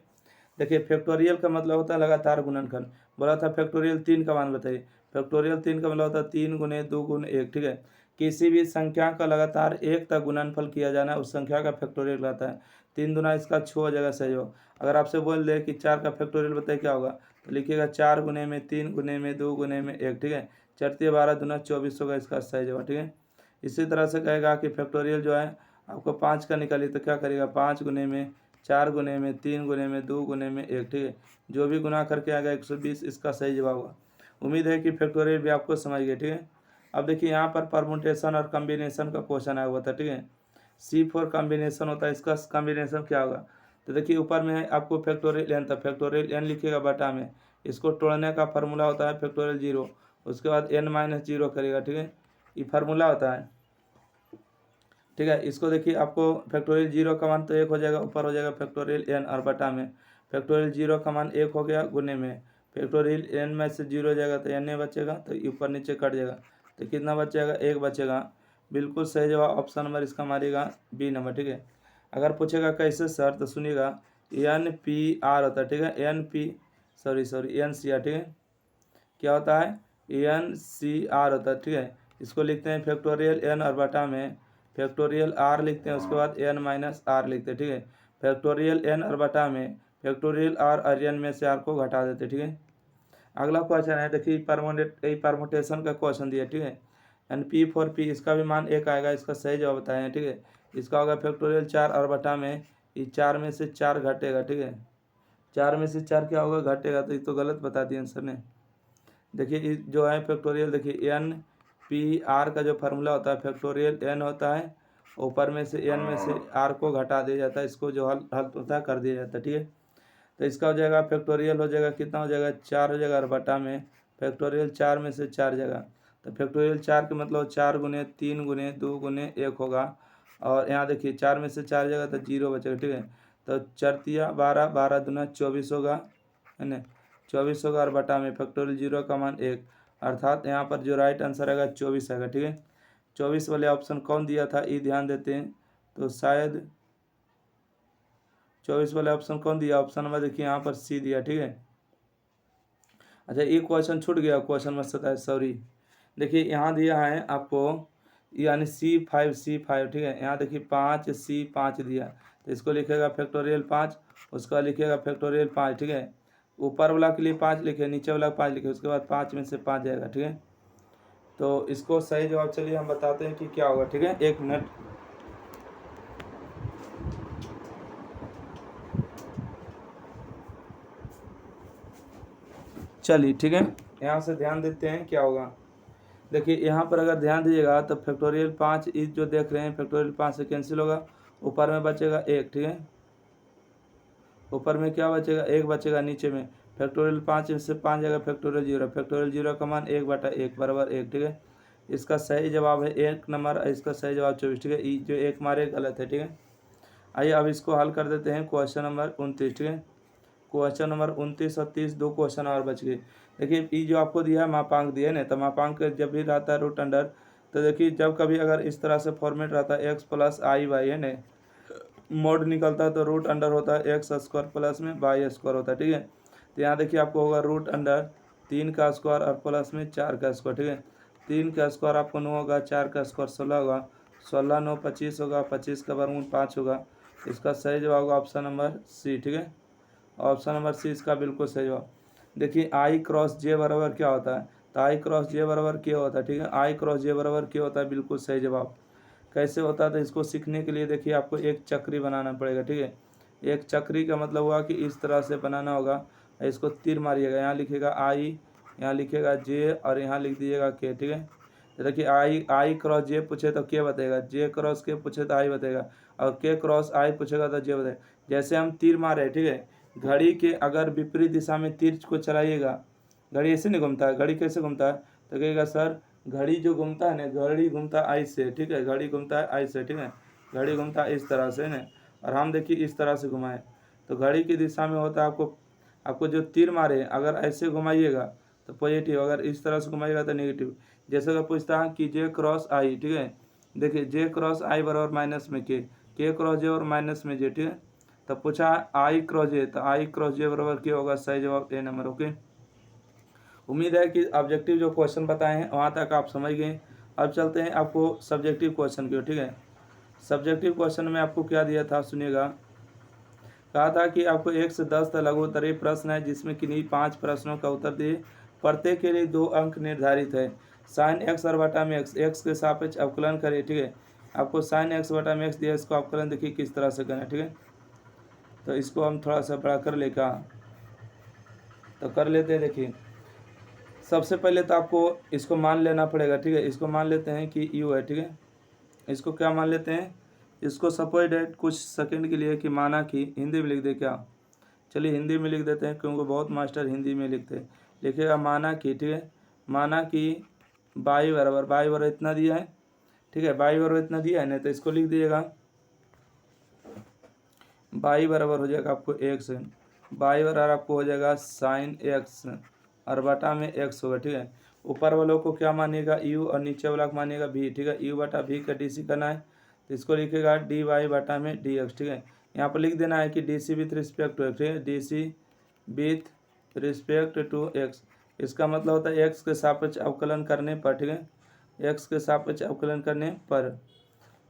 देखिए फैक्टोरियल का मतलब होता है लगातार गुणनखंड। बोला था फैक्टोरियल 3 का मान बताइए। फैक्टोरियल 3 का मतलब होता है 3 गुने 2 गुने 1, ठीक है। किसी भी संख्या का लगातार 1 तक गुणनफल किया जाना है, उस संख्या का फैक्टोरियल कहलाता है। 3 दुना इसका 6 हो जाएगा सही हो। अगर आपसे बोल दे कि 4 का फैक्टोरियल बताइए क्या होगा, तो लिखिएगा 4 गुने में 3 गुने में 2 गुने में 1, ठीक है। 4 × 12 × 24 होगा इसका सही जवाब, ठीक है। इसी तरह से कहेगा कि फैक्टोरियल जो है आपको 5 का निकालिए तो क्या करेगा 5 गुने में 4 गुने में 3 गुने में 2 गुने में 1, ठीक है। जो भी गुना करके आएगा 120 इसका सही जवाब होगा। उम्मीद है कि फैक्टोरियल भी आपको समझ गए, ठीक है। अब देखिए यहाँ पर परमुटेशन और कम्बिनेशन का क्वेश्चन आया हुआ था, ठीक है। C4 कॉम्बिनेशन होता है, इसका कॉम्बिनेशन क्या होगा। तो देखिए ऊपर में है आपको फैक्टोरियल n था, फैक्टोरियल n लिखिएगा बटा में, इसको तोड़ने का फार्मूला होता है फैक्टोरियल 0, उसके बाद n-0 करेगा, ठीक है। ये फार्मूला होता है, ठीक है। इसको देखिए आपको फैक्टोरियल 0 का मान तो 1 हो जाएगा, ऊपर हो जाएगा फैक्टोरियल n और बटा में फैक्टोरियल 0 का मान 1 हो गया, गुने में फैक्टोरियल n में से 0 हो जाएगा तो n बचेगा, तो ऊपर नीचे कट जाएगा तो कितना बचेगा 1 बचेगा। बिल्कुल सही जवाब ऑप्शन नंबर इसका मारिएगा बी नंबर, ठीक है। अगर पूछेगा कैसे सर तो सुनिएगा NPR होता है, ठीक है। NCR, ठीक है। क्या होता है NCR होता है, ठीक है। इसको लिखते हैं फैक्टोरियल n और बटा में फैक्टोरियल r लिखते हैं, उसके बाद n-r लिखते हैं, ठीक है। फैक्टोरियल n और बटा में फैक्टोरियल r और n में से r को घटा देते, ठीक है। अगला क्वेश्चन है देखिए परमुटेशन का क्वेश्चन दिया, ठीक है। P4P इसका भी मान 1 आएगा, इसका सही जवाब बताएं, ठीक है। इसका होगा फैक्टोरियल 4 और बटा में ये 4 में से 4 घटेगा, ठीक है। 4 में से 4 क्या होगा घटेगा, तो ये तो गलत बता दिया आंसर ने। देखिए जो है फैक्टोरियल देखिए NPR का जो फार्मूला होता है फैक्टोरियल n होता है, ऊपर में से n में से r को घटा दिया जाता है, इसको जो हल होता है कर दिया जाता है, ठीक है। तो इसका हो जाएगा फैक्टोरियल हो जाएगा कितना हो जाएगा 4 हो जाएगा, और बटा में फैक्टोरियल 4 में से 4 जाएगा तो फैक्टोरियल 4 के मतलब 4 गुने 3 गुने 2 गुने 1 होगा, और यहाँ देखिए 4 में से 4 जाएगा तो 0 बचेगा, ठीक है। तो 4 12 12 दूना 24 होगा, है ना, 24 होगा, और बटा में फैक्टोरियल 0 का मान 1, अर्थात यहाँ पर जो राइट आंसर आएगा 24 आएगा, ठीक है। 24 वाले ऑप्शन कौन दिया था ये ध्यान देते हैं तो शायद 24 वाले ऑप्शन कौन दिया, ऑप्शन नंबर देखिए यहाँ पर सी दिया, ठीक है। अच्छा एक क्वेश्चन छूट गया, क्वेश्चन नंबर 27, सॉरी। देखिए यहाँ दिया है आपको यानी C5, ठीक है। यहाँ देखिए 5C5 दिया, तो इसको लिखेगा फैक्टोरियल 5, उसका लिखेगा फैक्टोरियल 5, ठीक है। ऊपर वाला के लिए 5 लिखे, नीचे वाला 5 लिखे, उसके बाद 5 में से 5 जाएगा, ठीक है। तो इसको सही जवाब चलिए हम बताते हैं कि क्या होगा, ठीक है। 1 मिनट। चलिए ठीक है, यहाँ से ध्यान देते हैं क्या होगा। देखिए यहाँ पर अगर ध्यान दीजिएगा तो फैक्टोरियल 5 इस जो देख रहे हैं फैक्टोरियल 5 से कैंसिल होगा, ऊपर में बचेगा 1, ठीक है। ऊपर में क्या बचेगा 1 बचेगा, नीचे में फैक्टोरियल 5 से 5 जाएगा फैक्टोरियल 0, फैक्टोरियल 0 का मान 1/1 बराबर 1, ठीक है। इसका सही जवाब है 1 नंबर, इसका सही जवाब 24, ठीक है। ये जो 1 मारे गलत है, ठीक है। आइए अब इसको हल कर देते हैं क्वेश्चन नंबर 29, ठीक है। क्वेश्चन नंबर 29 और 30 दो क्वेश्चन और बच गए। देखिए ये जो आपको दिया है मापांक दिया है ना, तो मापांक जब भी रहता है रूट अंडर, तो देखिए जब कभी अगर इस तरह से फॉर्मेट रहता है x प्लस आई वाई, है ना, मोड निकलता है तो रूट अंडर होता है एक्स स्क्वायर प्लस में वाई स्क्वायर होता है, ठीक है। तो यहाँ देखिए आपको होगा रूट अंडर 3 का स्क्वायर और प्लस में 4 का स्क्वायर, ठीक है। 3 का स्क्वायर आपको 9 होगा, 4 का स्क्वायर 16 होगा, 16 9 25 होगा, 25 का वर्गमूल 5 होगा। इसका सही जवाब होगा ऑप्शन नंबर सी, ठीक है। ऑप्शन नंबर सी इसका बिल्कुल सही जवाब। देखिए आई क्रॉस जे बराबर क्या होता है, तो आई क्रॉस जे बराबर क्या होता है, ठीक है। आई क्रॉस जे बराबर क्या होता है, बिल्कुल सही जवाब। कैसे होता है तो इसको सीखने के लिए देखिए आपको एक चक्री बनाना पड़ेगा, ठीक है। एक चक्री का मतलब हुआ कि इस तरह से बनाना होगा, इसको तीर मारिएगा, यहाँ लिखेगा आई, यहाँ लिखेगा जे, और यहाँ लिख दीजिएगा के, ठीक है। तो देखिए आई क्रॉस जे पूछे तो के बताएगा, जे क्रॉस के पूछे तो आई बताएगा, और के क्रॉस आई पूछेगा तो जे बताएगा। जैसे हम तीर मारे, ठीक है, घड़ी के अगर विपरीत दिशा में तीर को चलाइएगा, घड़ी ऐसे नहीं घूमता है, घड़ी कैसे घूमता है, तो कहेगा सर घड़ी जो घूमता है ना, घड़ी घूमता है ऐसे, ठीक है, घड़ी घूमता है ऐसे, ठीक है, घड़ी घूमता है इस तरह से ना, और हम देखिए इस तरह से घुमाएं, तो घड़ी की दिशा में होता है आपको जो तीर मारे अगर ऐसे घुमाइएगा तो पॉजिटिव, अगर इस तरह से घुमाइएगा तो नेगेटिव। जैसे अगर पूछता है कि जे क्रॉस आई, ठीक है, देखिए जे क्रॉस आई बराबर माइनस में के क्रॉस जे और माइनस में जे, ठीक है। तो पूछा आई क्रॉस जे, तो आई क्रॉस जे बराबर क्या होगा, सही जवाब ए नंबर, ओके। उम्मीद है कि ऑब्जेक्टिव जो क्वेश्चन बताए हैं वहाँ तक आप समझ गए। अब चलते हैं आपको सब्जेक्टिव क्वेश्चन की, ठीक है। सब्जेक्टिव क्वेश्चन में आपको क्या दिया था सुनिएगा। कहा था कि आपको 1 से 10 तक लघु उत्तरीय प्रश्न है, जिसमें किन्हीं 5 प्रश्नों का उत्तर दिए, प्रत्येक के लिए 2 अंक निर्धारित है। साइन एक्स और बटा में एक्स के सापेक्ष अवकलन करिए, ठीक है। आपको साइन एक्स बटा में एक्स दिया, इसको अवकलन देखिए किस तरह से करना है, ठीक है। तो इसको हम थोड़ा सा बड़ा कर लेगा तो कर लेते हैं। देखिए सबसे पहले तो आपको इसको मान लेना पड़ेगा, ठीक है। इसको मान लेते हैं कि यू है, ठीक है। इसको क्या मान लेते हैं, इसको सपोज डेट कुछ सेकंड के लिए कि माना कि हिंदी में लिख दे क्या, चलिए हिंदी में लिख देते हैं क्योंकि बहुत मास्टर हिंदी में लिखते हैं। लिखेगा माना कि, ठीक है, माना कि बाई बराबर इतना दिया है, ठीक है, बाई बराबर इतना दिया है ना, तो इसको लिख दीजिएगा बाई बराबर हो जाएगा आपको एक्स, बाई बराबर आपको हो जाएगा साइन एक्स और बटा में एक्स होगा, ठीक है। ऊपर वालों को क्या मानिएगा यू और नीचे वाला को मानिएगा भी, ठीक है। यू बटा भी का डी सी करना है तो इसको लिखेगा डी वाई बटा में डी एक्स, ठीक है। यहाँ पर लिख देना है कि d c with respect to x, ठीक है, d c with respect to x. इसका मतलब होता है एक्स के सापेक्ष अवकलन करने पर, ठीक है, एक्स के सापेक्ष अवकलन करने पर।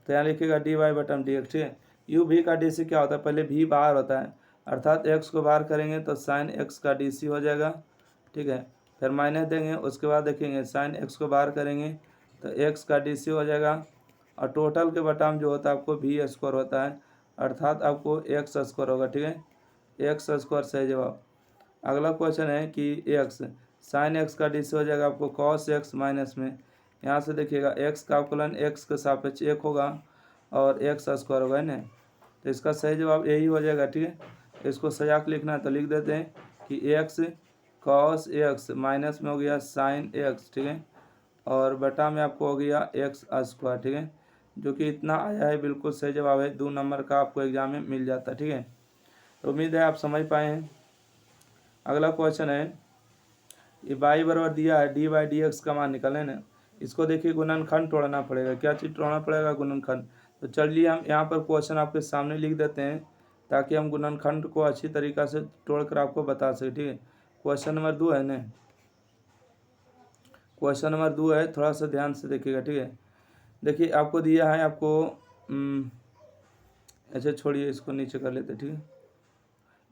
तो यहाँ लिखेगा डी वाई बटा में डी एक्स, ठीक है। यू भी का डी सी क्या होता है, पहले भी बाहर होता है, अर्थात एक्स को बाहर करेंगे तो साइन एक्स का डी सी हो जाएगा, ठीक है। फिर माइनस देंगे, उसके बाद देखेंगे साइन एक्स को बाहर करेंगे तो एक्स का डी सी हो जाएगा और टोटल के बटा में जो होता है आपको भी स्क्वायर होता है, अर्थात आपको एक्स स्क्वायर होगा, ठीक है, एक्स स्क्वायर सही जवाब। अगला क्वेश्चन है कि एक्स साइन एक्स का डी सी हो जाएगा आपको कॉस एक्स माइनस में, यहाँ से देखिएगा एक्स का अवकलन एक्स के सापेक्ष एक होगा और एक्स स्क्वायर होगा ना, तो इसका सही जवाब यही हो जाएगा, ठीक है। इसको सजा के लिखना है तो लिख देते हैं कि एक्स कॉस एक्स माइनस में हो गया साइन एक्स, ठीक है, और बटा में आपको हो गया एक्स स्क्वायर, ठीक है, जो कि इतना आया है, बिल्कुल सही जवाब है, 2 नंबर का आपको एग्जाम में मिल जाता है, ठीक है। तो उम्मीद है आप समझ पाए हैं। अगला क्वेश्चन है ये बाई बराबर दिया है डी बाई डी एक्स का मान निकालें ना, इसको देखिए गुणनखंड तोड़ना पड़ेगा, क्या चीज़ तोड़ना पड़ेगा, गुणनखंड। तो चलिए हम यहाँ पर क्वेश्चन आपके सामने लिख देते हैं ताकि हम गुणनखंड को अच्छी तरीक़ा से तोड़कर आपको बता सकें, ठीक है। क्वेश्चन नंबर 2 है ना, क्वेश्चन नंबर 2 है, थोड़ा सा ध्यान से देखिएगा, ठीक है। देखिए आपको दिया है आपको अच्छा छोड़िए इसको नीचे कर लेते हैं, ठीक है।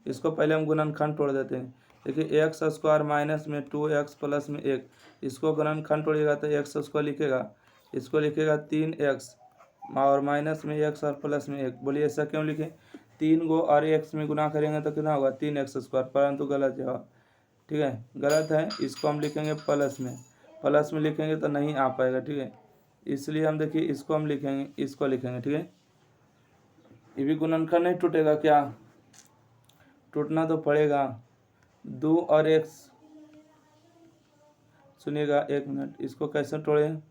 इसको पहले हम गुणनखंड तोड़ देते हैं। देखिए एक्स स्क्वायर माइनस में 2x प्लस में 1, इसको गुणनखंड तोड़िएगा तो एक्स स्क्वायर लिखेगा, इसको लिखेगा 3x और माइनस में x और प्लस में 1। बोलिए ऐसा क्यों लिखे, 3 को और x में गुना करेंगे तो कितना होगा 3x स्क्वायर, परंतु गलत जवाब, ठीक है, गलत है। इसको हम लिखेंगे प्लस में लिखेंगे तो नहीं आ पाएगा, ठीक है। इसलिए हम देखिए इसको हम लिखेंगे, इसको लिखेंगे, ठीक है। ये भी गुणनखंड नहीं टूटेगा क्या, टूटना तो पड़ेगा। 2 और x, सुनिएगा 1 मिनट, इसको कैसे तोड़ें,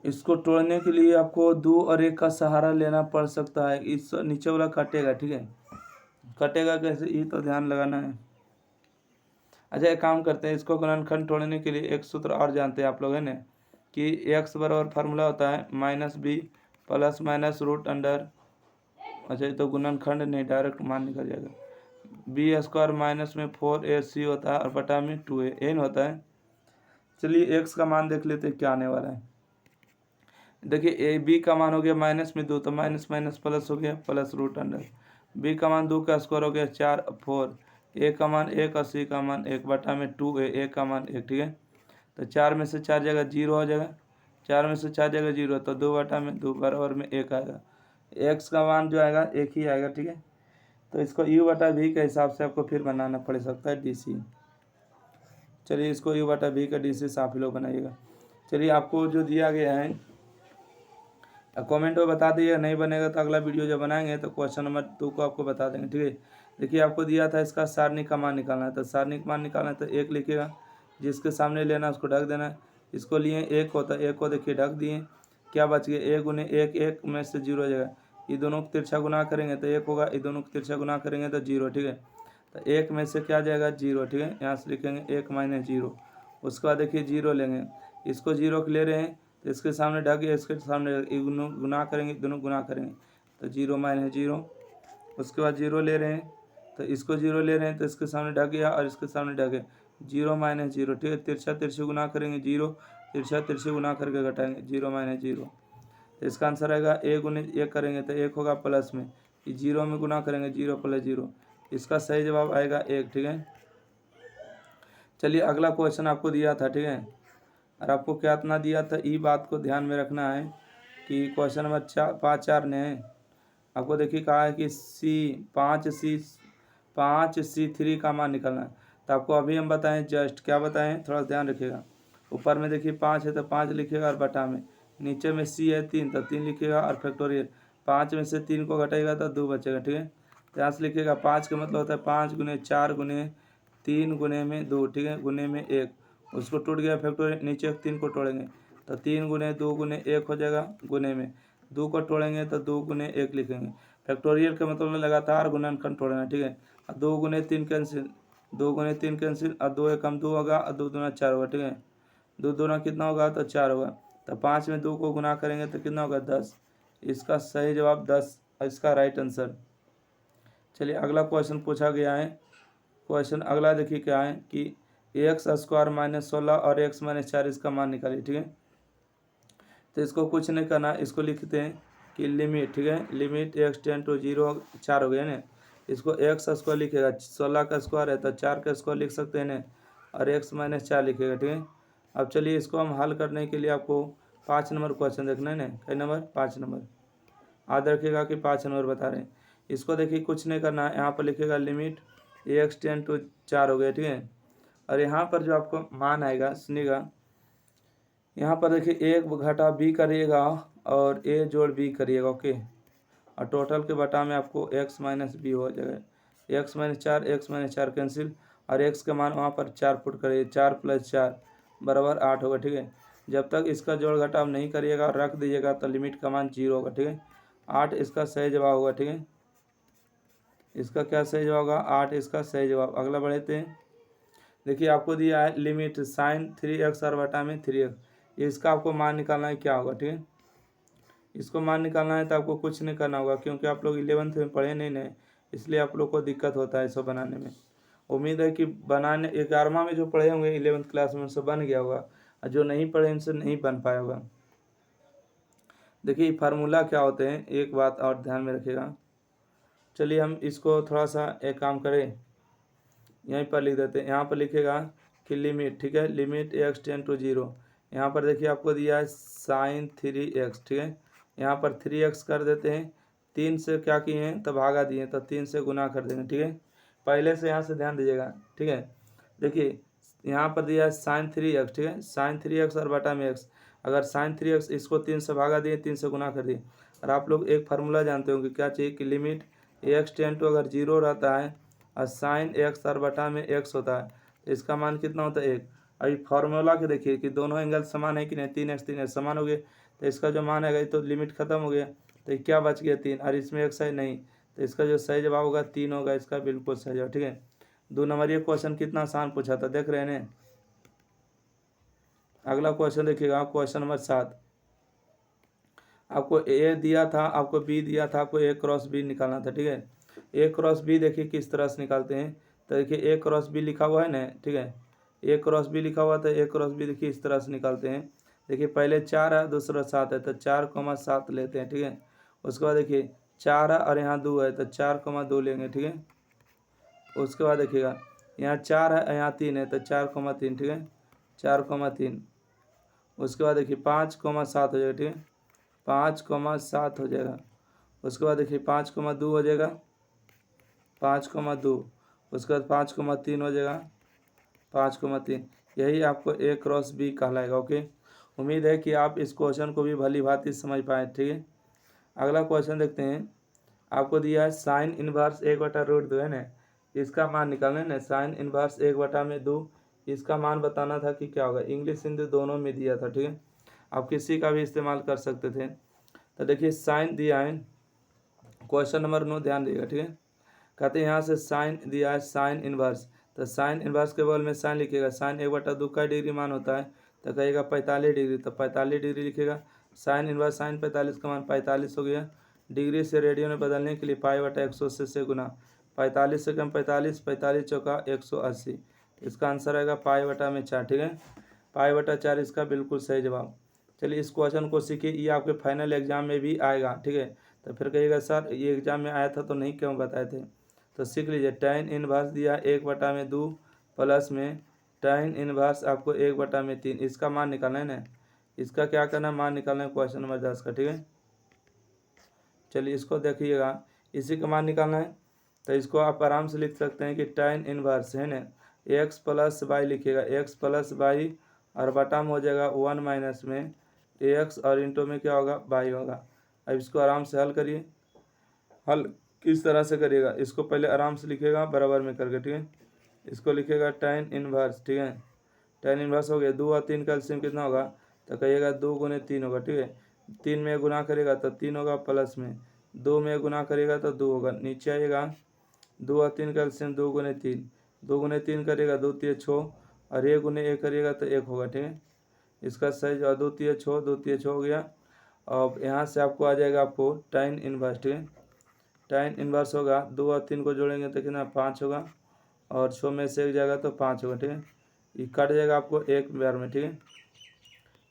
इसको तोड़ने के लिए आपको 2 और 1 का सहारा लेना पड़ सकता है। इस नीचे वाला कटेगा, ठीक है, कटेगा कैसे ये तो ध्यान लगाना है। अच्छा एक काम करते हैं, इसको गुणनखंड तोड़ने के लिए एक सूत्र और जानते हैं आप लोग, है ना, कि x बराबर फार्मूला होता है minus b plus minus root under, अच्छा तो गुणनखंड नहीं डायरेक्ट मान निकल जाएगा, बी स्क्वायर माइनस में 4ac होता है और बटा में 2a एन होता है। चलिए x का मान देख लेते हैं क्या आने वाला है। देखिए ए बी का मान हो गया माइनस में 2 तो माइनस माइनस प्लस हो गया प्लस रूट अंडर, बी का मान 2 का स्क्वायर हो गया 4 4, ए का मान 1 और सी का मान 1 बटा में 2a, ए का मान 1, ठीक है। तो 4 में से 4 जगह 0 हो जाएगा, 4 में से 4 जगह 0 तो 2 बटा में 2 बराबर में 1 आएगा, एक्स का मान जो आएगा 1 ही आएगा, ठीक है। तो इसको यू बटा भी के हिसाब से आपको फिर बनाना पड़ सकता है डी सी। चलिए इसको यू बटा भी का डी सी साफ ही लोग बनाइएगा। चलिए आपको जो दिया गया है कमेंट में बता दीजिए, नहीं बनेगा तो अगला वीडियो जब बनाएंगे तो क्वेश्चन नंबर 2 को आपको बता देंगे, ठीक है। देखिए आपको दिया था इसका सारणिक का मान निकालना है, तो सारणिक मान निकालना है तो 1 लिखिएगा, जिसके सामने लेना है उसको ढक देना है। इसको लिए 1 होता है, 1 को देखिए ढक दिए, क्या बच गया 1 गुने 1, 1 में से 0 हो जाएगा, ये दोनों को तिरछा गुना करेंगे तो 1 होगा, ये दोनों को तिरछा गुना करेंगे तो 0, ठीक है। तो 1 में से क्या जाएगा 0, ठीक है, यहाँ से लिखेंगे 1 माइनस 0। उसके बाद देखिए 0 लेंगे, इसको 0 को ले रहे हैं तो इसके सामने ढक गया, इसके सामने गुना करेंगे, दोनों गुना करेंगे तो 0 माइनस 0। उसके बाद 0 ले रहे हैं तो इसको 0 ले रहे हैं तो इसके सामने ढक गया और इसके सामने ढक गया, 0 माइनस 0, ठीक है। तिरछा तिरछे गुना करेंगे 0, तिरछा तिरछे गुना करके घटाएंगे 0 माइनस 0। तो इसका आंसर आएगा 1 गुने 1 करेंगे तो 1 होगा प्लस में, 0 में गुना करेंगे 0 प्लस 0, इसका सही जवाब आएगा 1, ठीक है। चलिए अगला क्वेश्चन आपको दिया था, ठीक है, और आपको क्या इतना दिया था, ई बात को ध्यान में रखना है कि क्वेश्चन नंबर 5 4 ने आपको देखिए कहा है कि5C3 का मान निकालना है। तो आपको अभी हम बताएं, जस्ट क्या बताएं, थोड़ा ध्यान रखिएगा। ऊपर में देखिए 5 है तो 5 लिखिएगा और बटा में, नीचे में C है 3 तो 3 लिखिएगा और फैक्टोरियल 5 में से 3 को घटाएगा तो 2 बचेगा। ठीक है, तो यहाँ से लिखिएगा 5 का मतलब होता है 5 गुने 4 गुने 3 गुने में 2, ठीक है, गुने में 1, उसको टूट गया फैक्टोरियल, नीचे 3 को तोड़ेंगे तो 3 गुने 2 गुने 1 हो जाएगा, गुने में 2 को तोड़ेंगे तो 2 गुने 1 लिखेंगे। फैक्टोरियल का मतलब लगातार गुणनखंड तोड़ना, ठीक है। 2 गुने 3 कैंसिल, 2 गुने 3 कैंसिल और 2 एकम 2 होगा और 2 दूना 4 होगा। ठीक है, 2 दूना कितना होगा तो 4 होगा। तो 5 में 2 को गुना करेंगे तो कितना होगा 10। इसका सही जवाब 10, इसका राइट आंसर। चलिए अगला क्वेश्चन पूछा गया है। क्वेश्चन अगला देखिए क्या है कि x² - 16 और x - 4 इसका मान निकालिए। ठीक है, तो इसको कुछ नहीं करना, इसको लिखते हैं कि लिमिट, ठीक है, लिमिट x टेंड टू 0, 4 हो गया ना, इसको x² लिखेगा, 16 का स्क्वायर है तो 4 का स्क्वायर लिख सकते हैं ना, और x - 4 लिखेगा। ठीक है, अब चलिए इसको हम हल करने के लिए आपको 5 नंबर क्वेश्चन देखना है ना, कई नंबर 5 नंबर, याद रखिएगा कि 5 नंबर बता रहे हैं। इसको देखिए कुछ नहीं करना है, यहाँ पर लिखेगा लिमिट x टेंड टू 4 हो गया। ठीक है, और यहाँ पर जो आपको मान आएगा सुनिएगा, यहाँ पर देखिए एक घटा b करिएगा और a जोड़ b करिएगा, ओके, और टोटल के बटा में आपको x - b हो जाएगा, x - 4 कैंसिल, और x का मान वहाँ पर 4 पुट करिए, 4 + 4 बराबर 8 होगा। ठीक है, जब तक इसका जोड़ घटाव नहीं करिएगा और रख दीजिएगा तो लिमिट का मान 0 होगा। ठीक है, 8 इसका सही जवाब होगा। ठीक है, इसका क्या सही जवाब होगा, 8 इसका सही जवाब। अगला बढ़ते हैं, देखिए आपको दिया है लिमिट sin 3x और बटा में 3x, इसका आपको मान निकालना है क्या होगा। ठीक है, इसको मान निकालना है तो आपको कुछ नहीं करना होगा, क्योंकि आप लोग 11th में पढ़े नहीं, इसलिए आप लोग को दिक्कत होता है इसको बनाने में। उम्मीद है कि बनाने 11वां में जो पढ़े होंगे 11th क्लास में उनसे बन गया होगा, और जो नहीं पढ़े उनसे नहीं बन पाया होगा। देखिए फार्मूला क्या होते हैं, एक बात और ध्यान में रखिएगा। चलिए हम इसको थोड़ा सा एक काम करें, यहीं पर लिख देते हैं, यहाँ पर लिखेगा कि लिमिट, ठीक है, लिमिट x टेंड टू 0, यहाँ पर देखिए आपको दिया है sin 3x। ठीक है, यहाँ पर 3x कर देते हैं, 3 से क्या किए हैं तो भागा दिए तो 3 से गुना कर देंगे। ठीक है, पहले से यहाँ से ध्यान दीजिएगा। ठीक है, देखिए यहाँ पर दिया है sin 3x, ठीक है, sin 3x और बटा में x, अगर sin 3x इसको 3 से भागा दिए, 3 से गुना कर दिए, और आप लोग एक फार्मूला जानते होंगे क्या चाहिए कि लिमिट x टेंड टू अगर 0 रहता है और साइन x और बटा में x होता है तो इसका मान कितना होता है 1। अभी फार्मूला के देखिए कि दोनों एंगल समान है कि नहीं, 3x समान हो गए, तो इसका जो मान है तो लिमिट खत्म हो गया, तो क्या बच गया 3, और इसमें x है नहीं, तो इसका जो सही जवाब होगा 3 होगा, इसका बिल्कुल सही जवाब। ठीक है, 2 नंबर ये क्वेश्चन कितना आसान पूछा था, देख रहे हैं ना। अगला क्वेश्चन देखिएगा, क्वेश्चन नंबर 7, आपको a दिया था, आपको b दिया था, आपको a क्रॉस b निकालना था। ठीक है, a क्रॉस b देखिए किस तरह से निकालते हैं, तो देखिए a क्रॉस b लिखा हुआ है ना, ठीक है, a क्रॉस b लिखा हुआ था, a क्रॉस b देखिए इस तरह से निकालते हैं। देखिए पहले 4 है, दूसरा 7 है, तो 4,7 लेते हैं। ठीक है, उसके बाद देखिए 4 है और यहाँ 2 है तो 4,2 लेंगे। ठीक है, उसके बाद देखिएगा यहाँ 4 है, यहाँ 3 है तो 4,3, ठीक है, 4,3, उसके बाद देखिए 5,7 हो जाएगा। ठीक है, 5,7 हो जाएगा, उसके बाद देखिए 5,2 हो जाएगा, 5,2, उसके बाद 5,3 हो जाएगा, 5,3, यही आपको a क्रॉस b कहलाएगा। ओके, उम्मीद है कि आप इस क्वेश्चन को भी भली भांति समझ पाए। ठीक है, अगला क्वेश्चन देखते हैं, आपको दिया है साइन इनवर्स 1/√2 है ना, इसका मान निकालना है ना, साइन इनवर्स 1/2, इसका मान बताना था कि क्या होगा, इंग्लिश हिंदी दोनों में दिया था। ठीक है, आप किसी का भी इस्तेमाल कर सकते थे। तो देखिए साइन दिया है, क्वेश्चन नंबर 9 ध्यान दिएगा। ठीक है, कहते हैं यहाँ से साइन दिया है साइन इनवर्स, तो साइन इनवर्स के बगल में साइन लिखिएगा, साइन 1/2 का डिग्री मान होता है तो कहिएगा 45 डिग्री, तो 45 डिग्री लिखिएगा, साइन इनवर्स साइन 45 का मान 45 हो गया, डिग्री से रेडियन में बदलने के लिए π/180 से गुना, 45 से कम 45, 45 चौका 180, इसका आंसर आएगा π/4। ठीक है, π/4 इसका बिल्कुल सही जवाब। चलिए इस क्वेश्चन को सीखिए, ये आपके फाइनल एग्जाम में भी आएगा। ठीक है, तो फिर कहिएगा सर ये एग्जाम में आया था तो नहीं क्यों बताए थे, तो सीख लीजिए। tan इनवर्स दिया 1/2 प्लस में tan इनवर्स आपको 1/3, इसका मान निकालना है ना, इसका क्या करना है, मान निकालना है क्वेश्चन नंबर 10 का, ठीक है। चलिए इसको देखिएगा, इसी का मान निकालना है, तो इसको आप आराम से लिख सकते हैं कि tan इनवर्स है ना x प्लस वाई लिखिएगा, x प्लस वाई और बटा में हो जाएगा 1 माइनस में x और इंटू में क्या होगा, y होगा। अब इसको आराम से हल करिए। हल किस तरह से करिएगा, इसको पहले आराम से लिखिएगा बराबर में करके, ठीक है। इसको लिखिएगा tan इनवर्स, ठीक है। tan इनवर्स हो गया, 2 और 3 का एलसीएम कितना होगा, तो कहिएगा 2 गुने 3 होगा, ठीक है। 3 में गुना करेगा तो 3 होगा, प्लस में 2 में गुना करेगा तो 2 होगा। नीचे आइएगा, 2 और 3 का एलसीएम 2 गुने 3, 2 गुने 3 करेगा 2 3 6 और 1 गुने 1 करिएगा तो 1 होगा, ठीक है। इसका सही जवाब 2 3 6, 2 3 6 हो गया। अब यहाँ से आपको आ जाएगा आपको tan इनवर्स, ठीक है। tan इनवर्स होगा, 2 और 3 को जोड़ेंगे तो कितना 5 होगा और 6 में से 1 जाएगा तो 5 होगा, ठीक है। ये कट जाएगा आपको एक बार में, ठीक है।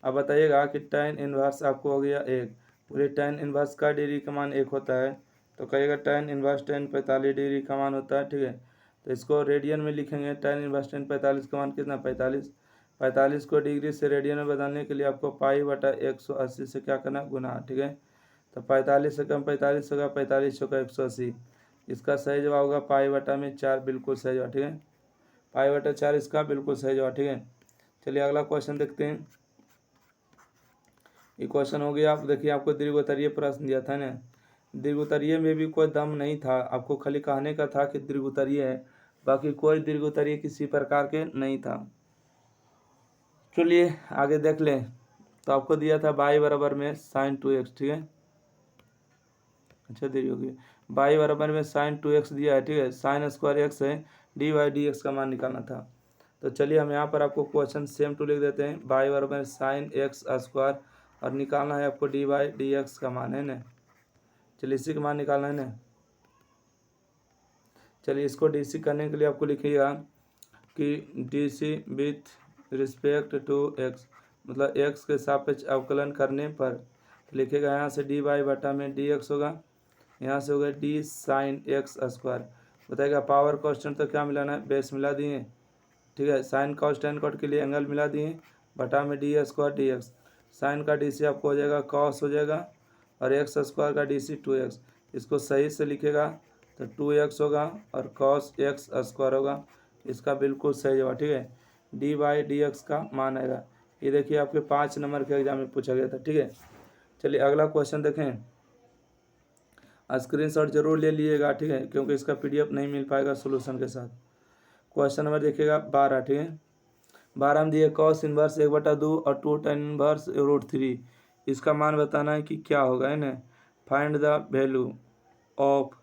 अब बताइएगा कि tan इनवर्स आपको हो गया 1, पूरे tan इनवर्स का डिग्री का मान 1 होता है, तो कहिएगा tan इनवर्स tan 45 डिग्री का मान होता है, ठीक है। तो इसको रेडियन में लिखेंगे, tan इनवर्स tan 45 का मान कितना 45, 45 को डिग्री से रेडियन में बदलने के लिए आपको π/180 से क्या करना, गुना, ठीक है। तो 45 से कम 45 होगा, 45 होगा 180, इसका सही जवाब होगा π/4, बिल्कुल सही जवाब, ठीक है। π/4 इसका बिल्कुल सही जवाब, ठीक है। चलिए अगला क्वेश्चन देखते हैं। ये क्वेश्चन हो गया, आप देखिए आपको दीर्घोत्तरीय प्रश्न दिया था ना, दीर्घोत्तरीय में भी कोई दम नहीं था, आपको खाली कहने का था कि दीर्घोत्तरीय है, बाकी कोई दीर्घोत्तरीय किसी प्रकार के नहीं था। चलिए आगे देख लें, तो आपको दिया था y बराबर में sin 2x, ठीक है। अच्छा देरी हो गई, y बराबर में sin 2x दिया है, ठीक है। sin स्क्वायर x है, dy/dx का मान निकालना था। तो चलिए हम यहाँ पर आपको क्वेश्चन सेम टू लिख देते हैं, y बराबर sin x स्क्वायर और निकालना है आपको dy/dx का मान, है ना। चलिए इसी का मान निकालना है ना। चलिए इसको डीसी करने के लिए आपको लिखिएगा कि DC with respect to x, मतलब x के सापेक्ष अवकलन करने पर, तो लिखिएगा यहाँ से dy/dx होगा, यहाँ से होगा d sin x स्क्वायर। बताएगा पावर कांस्टेंट तो क्या मिलाना है, बेस मिला दिए, ठीक है। साइन कॉस टेन कॉट के लिए एंगल मिला दिए, बटा में d square d x, sine का डी सी आपको हो जाएगा कॉस हो जाएगा और एक्स स्क्वायर का डी सी 2x, इसको सही से लिखेगा तो 2x होगा और कॉस एक्स स्क्वायर होगा, इसका बिल्कुल सही जवाब, ठीक है। dy/dx का मान आएगा। ये देखिए आपके 5 नंबर के एग्जाम में पूछा गया था, ठीक है। चलिए अगला क्वेश्चन देखें, स्क्रीनशॉट जरूर ले लीजिएगा, ठीक है, क्योंकि इसका PDF नहीं मिल पाएगा सोल्यूशन के साथ। क्वेश्चन नंबर देखिएगा 12, ठीक है। 12 में दिए कॉस इनवर्स 1/2 और 2 tan इनवर्स √3, इसका मान बताना है कि क्या होगा, है ना। फाइंड द वैल्यू ऑफ,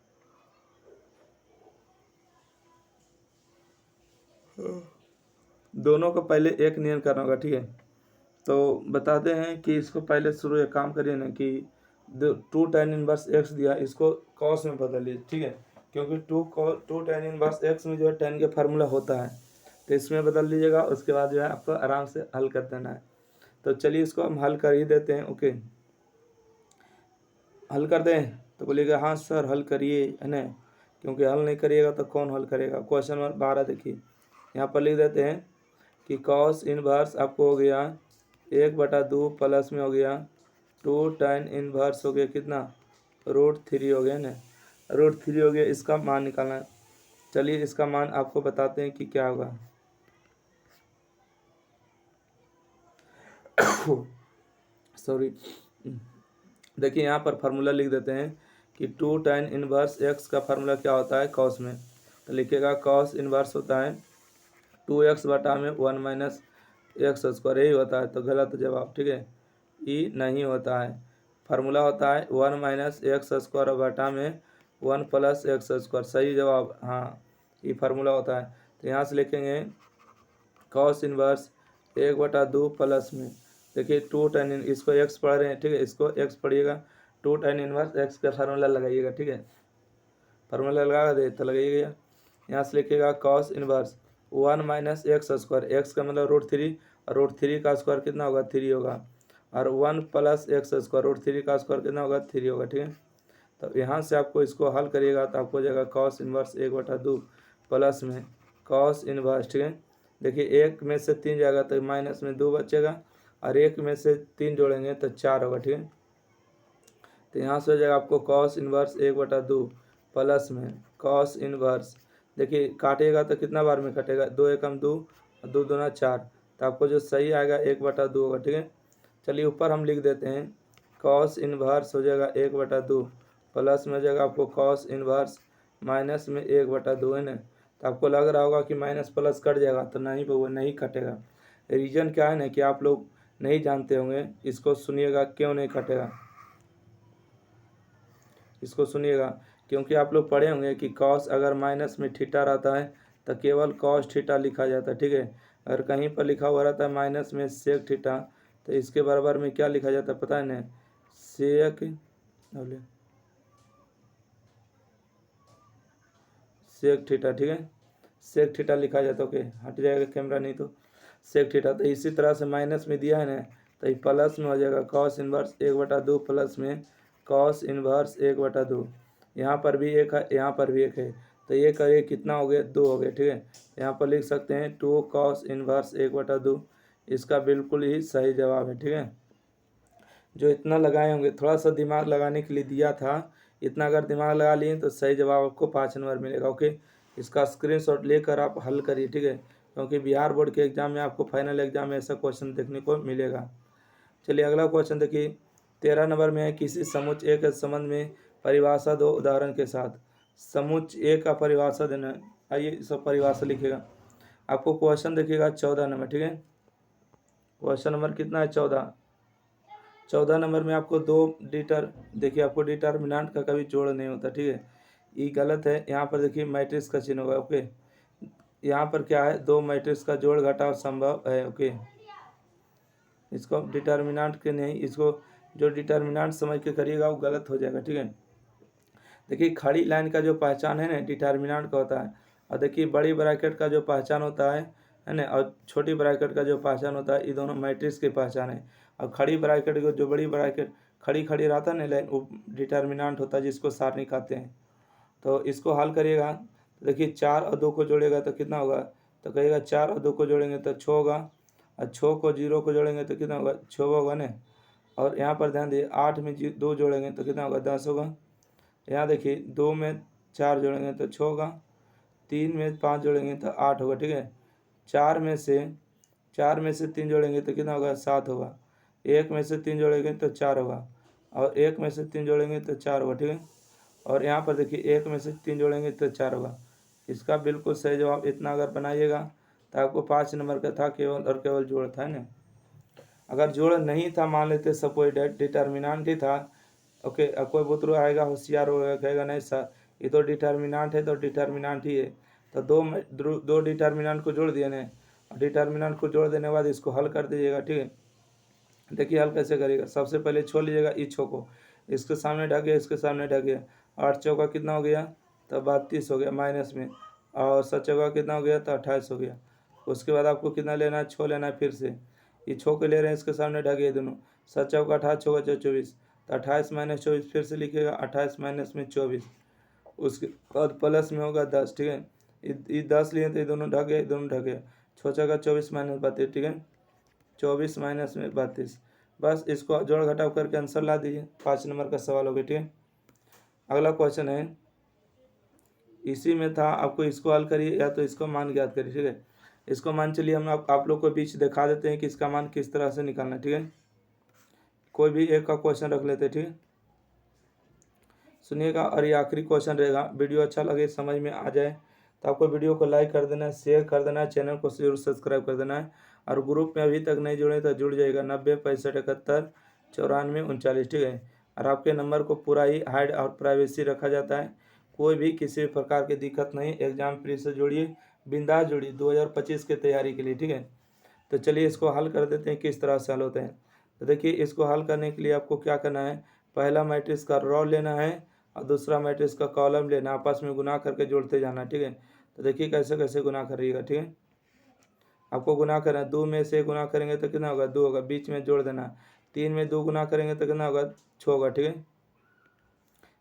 दोनों को पहले एक नियन करना होगा, ठीक है। तो बताते हैं कि इसको पहले शुरू एक काम करिए ना कि 2 tan इनवर्स x दिया, इसको कॉस में बदलिए, ठीक है, क्योंकि 2 tan इनवर्स x में जो है tan के फार्मूला होता है, तो इसमें बदल लीजिएगा, उसके बाद जो है आपको आराम से हल कर देना है। तो चलिए इसको हम हल कर ही देते हैं, ओके। हल कर दें तो बोलिएगा हाँ सर हल करिए, है ना, क्योंकि हल नहीं करिएगा तो कौन हल करेगा। क्वेश्चन नंबर 12 देखिए, यहाँ पर लिख देते हैं कि कॉस इनवर्स आपको हो गया 1/2 प्लस में हो गया 2 tan इनवर्स हो गया कितना √3 हो गया ना, √3 हो गया, इसका मान निकालना है। चलिए इसका मान आपको बताते हैं कि क्या होगा। सॉरी, देखिए यहाँ पर फार्मूला लिख देते हैं कि 2 tan इनवर्स x का फार्मूला क्या होता है कॉस में, तो लिखिएगा कॉस इनवर्स होता है 2x बटा में 1 माइनस एक्स स्क्वायर, यही होता है, तो गलत जवाब, ठीक है। ई नहीं होता है, फार्मूला होता है 1 माइनस एक्स स्क्वायर बटा में 1 प्लस एक्स स्क्वायर, सही जवाब, हाँ ये फार्मूला होता है। तो यहाँ से लिखेंगे कॉस इनवर्स 1/2 प्लस में, देखिए 2 tan, इसको x पढ़ रहे हैं, ठीक है, इसको x पढ़िएगा, 2 tan इनवर्स x का फार्मूला लगाइएगा, ठीक है, फार्मूला लगा दे तो लगाइएगा। यहाँ से लिखिएगा cos inverse 1 minus x square, x का मतलब √3 और √3 का स्क्वायर कितना होगा 3 होगा, और 1 प्लस एक्स स्क्वायर, √3 का स्क्वायर कितना होगा 3 होगा, ठीक है। तो यहाँ से आपको इसको हल करिएगा तो आपको हो जाएगा कॉस इनवर्स 1/2 प्लस में कॉस इनवर्स, ठीक है, देखिए 1 में से 3 जाएगा तो माइनस में 2 बचेगा, और 1 में से 3 जोड़ेंगे तो 4 होगा, ठीक है। तो यहाँ से हो जाएगा आपको कॉस इनवर्स 1/2 प्लस में कॉस इनवर्स, देखिए काटेगा तो कितना बार में कटेगा, 2 एकम 2 और 2 दूना 4, तो आपको जो सही आएगा 1/2 होगा, ठीक है। चलिए ऊपर हम लिख देते हैं कॉस इनवर्स हो जाएगा 1/2 प्लस में हो जाएगा आपको कॉस इनवर्स माइनस में 1/2 है ना। तो आपको लग रहा होगा कि माइनस प्लस कट जाएगा, तो नहीं वो नहीं कटेगा। रीज़न क्या है ना कि आप लोग नहीं जानते होंगे, इसको सुनिएगा क्यों नहीं कटेगा, इसको सुनिएगा। क्योंकि आप लोग पढ़े होंगे कि कॉस अगर माइनस में थीटा रहता है तो केवल कॉस थीटा लिखा जाता है, ठीक है। अगर कहीं पर लिखा हुआ रहता है माइनस में सेक थीटा, तो इसके बराबर में क्या लिखा जाता है पता है ना, सेक सेक थीटा, ठीक है, सेक थीटा लिखा जाता है। ओके हट जाएगा कैमरा, नहीं तो सेक थीटा। तो इसी तरह से माइनस में दिया है ना, तो ये प्लस में हो जाएगा कॉस इनवर्स 1/2 प्लस में कॉस इनवर्स 1/2। यहाँ पर भी एक है, यहाँ पर भी एक है, तो ये करिए कितना हो गया, 2 हो गया, ठीक है। यहाँ पर लिख सकते हैं 2 कॉस इनवर्स 1/2, इसका बिल्कुल ही सही जवाब है, ठीक है। जो इतना लगाए होंगे, थोड़ा सा दिमाग लगाने के लिए दिया था, इतना अगर दिमाग लगा लिए तो सही जवाब आपको 5 नंबर मिलेगा। ओके इसका स्क्रीनशॉट लेकर आप हल करिए, ठीक है, क्योंकि बिहार बोर्ड के एग्जाम में आपको फाइनल एग्जाम में ऐसा क्वेश्चन देखने को मिलेगा। चलिए अगला क्वेश्चन देखिए 13 नंबर में है, किसी समुच्चय ए के संबंध में परिभाषा दो उदाहरण के साथ। समुच्चय ए का परिभाषा देना है, आइए सब परिभाषा लिखिएगा। आपको क्वेश्चन देखिएगा 14 नंबर, ठीक है। क्वेश्चन नंबर कितना है, 14 नंबर में आपको देखिए आपको डिटर्मिनेंट का कभी जोड़ नहीं होता, ठीक है, ये गलत है। यहाँ पर देखिए मैट्रिक्स का चिन्ह होगा। ओके यहाँ पर क्या है, 2 मैट्रिक्स का जोड़ घटाव संभव है। ओके इसको डिटर्मिनेंट के नहीं, इसको जो डिटर्मिनेंट समझ के करिएगा वो गलत हो जाएगा, ठीक है। देखिए खड़ी लाइन का जो पहचान है ना डिटर्मिनेंट का होता है, और देखिए बड़ी ब्रैकेट का जो पहचान होता है ना, और छोटी ब्रैकेट का जो पहचान होता है, ये दोनों मैट्रिक्स की पहचान है। और खड़ी ब्रैकेट को जो बड़ी ब्रैकेट खड़ी रहता है ना लाइन, वो डिटर्मिनेंट होता है जिसको सारणी कहते हैं। तो इसको हल करिएगा, देखिए 4 और 2 को जोड़ेगा तो कितना होगा, तो कहिएगा 4 और 2 को जोड़ेंगे तो 6 होगा, और 6 को 0 को जोड़ेंगे तो कितना होगा, 6 होगा ना। और यहाँ पर ध्यान दिए 8 में 2 जोड़ेंगे तो कितना होगा, 10 होगा। यहाँ देखिए 2 में 4 जोड़ेंगे तो 6 होगा, 3 में 5 जोड़ेंगे तो 8 होगा, ठीक है। 4 में से 3 जोड़ेंगे तो कितना होगा, 7 होगा। 1 में से 3 जोड़ेंगे तो 4 होगा, और 1 में से 3 जोड़ेंगे तो 4 होगा, ठीक है। और यहाँ पर देखिए 1 में से 3 जोड़ेंगे तो 4 होगा। इसका बिल्कुल सही जवाब इतना अगर बनाइएगा तो आपको 5 नंबर का था, केवल और केवल जोड़ था ना। अगर जोड़ नहीं था, मान लेते सब कोई डिटर्मिनेंट ही था, ओके कोई बुतरू आएगा होशियार होगा, कहेगा नहीं सर ये तो डिटर्मिनेंट है, तो डिटर्मिनेंट ही है। तो दो डिटर्मिनेंट को जोड़ दिए ना, डिटर्मिनेंट को जोड़ देने के बाद इसको हल कर दीजिएगा, ठीक है। देखिए हल कैसे करिएगा, सबसे पहले छोड़ लीजिएगा इस छो को, इसके सामने ढक गया, इसके सामने ढक गया, 8 चौका कितना हो गया, तो 32 हो गया माइनस में, और 7 चौका कितना हो गया, तो 28 हो गया। उसके बाद आपको कितना लेना है, छो लेना है। फिर से ये छो के ले रहे हैं, इसके सामने ढक गए दोनों, 7 चौका 28, छो 24, तो 28 माइनस 24 फिर से लिखिएगा, 28 माइनस में 24, उसके बाद प्लस में होगा 10, ठीक है। ये 10 लिए तो ये दोनों ढक गए, दोनों ढक गए, 6 चौका 24 माइनस 32, ठीक है, 24 माइनस में 32। बस इसको जोड़ घटाव करके आंसर ला दीजिए, 5 नंबर का सवाल हो गया, ठीक है। अगला क्वेश्चन है, इसी में था, आपको इसको हल करिए या तो इसको मान ज्ञात करिए, ठीक है। इसको मान चलिए हम आप लोग को बीच दिखा देते हैं कि इसका मान किस तरह से निकालना है, ठीक है। कोई भी एक का क्वेश्चन रख लेते हैं, ठीक है, सुनिएगा। और ये आखिरी क्वेश्चन रहेगा, वीडियो अच्छा लगे, समझ में आ जाए तो आपको वीडियो को लाइक कर देना है, शेयर कर देना है, चैनल को जरूर सब्सक्राइब कर देना है, और ग्रुप में अभी तक नहीं जुड़े तो जुड़ जाएगा, 90 65 71 94 39, ठीक है। और आपके नंबर को पूरा ही हाइड और प्राइवेसी रखा जाता है, कोई भी किसी भी प्रकार की दिक्कत नहीं, एग्जाम फ्री से जुड़िए, बिंदास जुड़िए 2025 की तैयारी के लिए, ठीक है। तो चलिए इसको हल कर देते हैं, किस तरह से हल होते हैं। तो देखिए इसको हल करने के लिए आपको क्या करना है, पहला मैट्रिक्स का रो लेना है और दूसरा मैट्रिक्स का कॉलम लेना, आपस में गुना करके जोड़ते जाना, ठीक है। तो देखिए कैसे कैसे गुना करिएगा, ठीक है। आपको गुना करना है, 2 में से गुना करेंगे तो कितना होगा, 2 होगा, बीच में जोड़ देना। 3 में 2 गुना करेंगे तो कितना होगा, 6 होगा, ठीक है।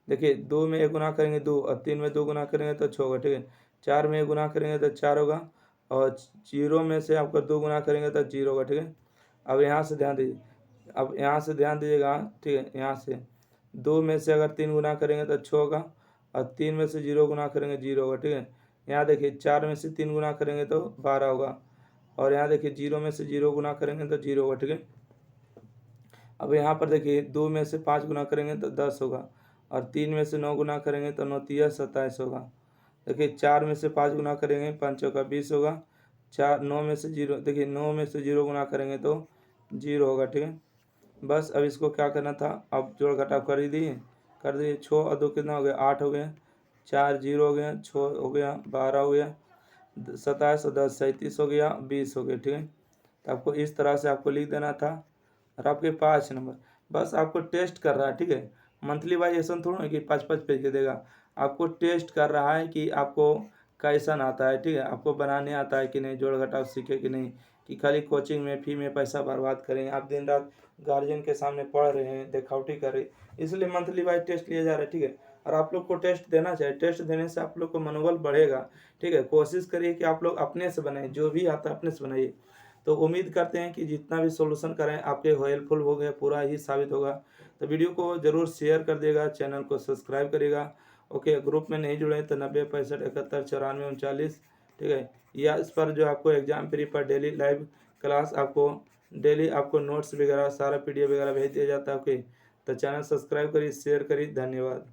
देखिए 2 में 1 गुना करेंगे 2, और 3 में 2 गुना करेंगे तो 6 होगा, ठीक है। 4 में 1 गुना करेंगे तो 4 होगा, और जीरो में से आपका 2 गुना करेंगे तो जीरो होगा, ठीक है। अब यहाँ से ध्यान दीजिए, अब यहाँ से ध्यान दीजिएगा, ठीक है। यहाँ से 2 में से अगर 3 गुना करेंगे तो 6 होगा, और 3 में से 0 गुना करेंगे 0 होगा, ठीक है। यहाँ देखिए 4 में से 3 गुना करेंगे तो 12 होगा, और यहाँ देखिए 0 में से 0 गुना करेंगे तो 0 होगा, ठीक है। अब यहाँ पर देखिए 2 में से 5 गुना करेंगे तो 10 होगा, और 3 में से 9 गुना करेंगे तो 9 तिया 27 होगा। देखिए 4 में से 5 गुना करेंगे 5 चौका 20 होगा, 9 में से 0, देखिए 9 में से 0 गुना करेंगे तो 0 होगा, ठीक है। बस अब इसको क्या करना था, अब जोड़ घटाव कर ही दिए, कर दिए। 6 और 2 कितना हो गया, 8 हो गया, 4 0 हो गया, 6 हो गया, 12 हो गया, 27 और 10 37 हो गया, 20 हो गया, ठीक है। तो आपको इस तरह से आपको लिख देना था, और आपके 5 नंबर। बस आपको टेस्ट कर रहा है, ठीक है। मंथली वाइज ऐसा थोड़ा है कि 5-5 पेज के देगा, आपको टेस्ट कर रहा है कि आपको कैसा आता है, ठीक है। आपको बनाने आता है कि नहीं, जोड़ घटाव सीखे कि नहीं, कि खाली कोचिंग में फी में पैसा बर्बाद करें। आप दिन रात गार्जियन के सामने पढ़ रहे हैं, दिखावटी कर रहे हैं, इसलिए मंथली वाइज टेस्ट लिया जा रहा है, ठीक है। और आप लोग को टेस्ट देना चाहिए, टेस्ट देने से आप लोग को मनोबल बढ़ेगा, ठीक है। कोशिश करिए कि आप लोग अपने से बनाएं, जो भी आता है अपने से बनाइए। तो उम्मीद करते हैं कि जितना भी सॉल्यूशन करें आपके हेल्पफुल हो गया, पूरा ही साबित होगा। तो वीडियो को ज़रूर शेयर कर देगा, चैनल को सब्सक्राइब करेगा। ओके, ग्रुप में नहीं जुड़े तो 90 65 71 94 39, ठीक है। या इस पर जो आपको एग्जाम फ्री पर डेली लाइव क्लास, आपको डेली आपको नोट्स वगैरह सारा PDF वगैरह भेज दिया जाता है। ओके, तो चैनल सब्सक्राइब करिए, शेयर करिए, धन्यवाद।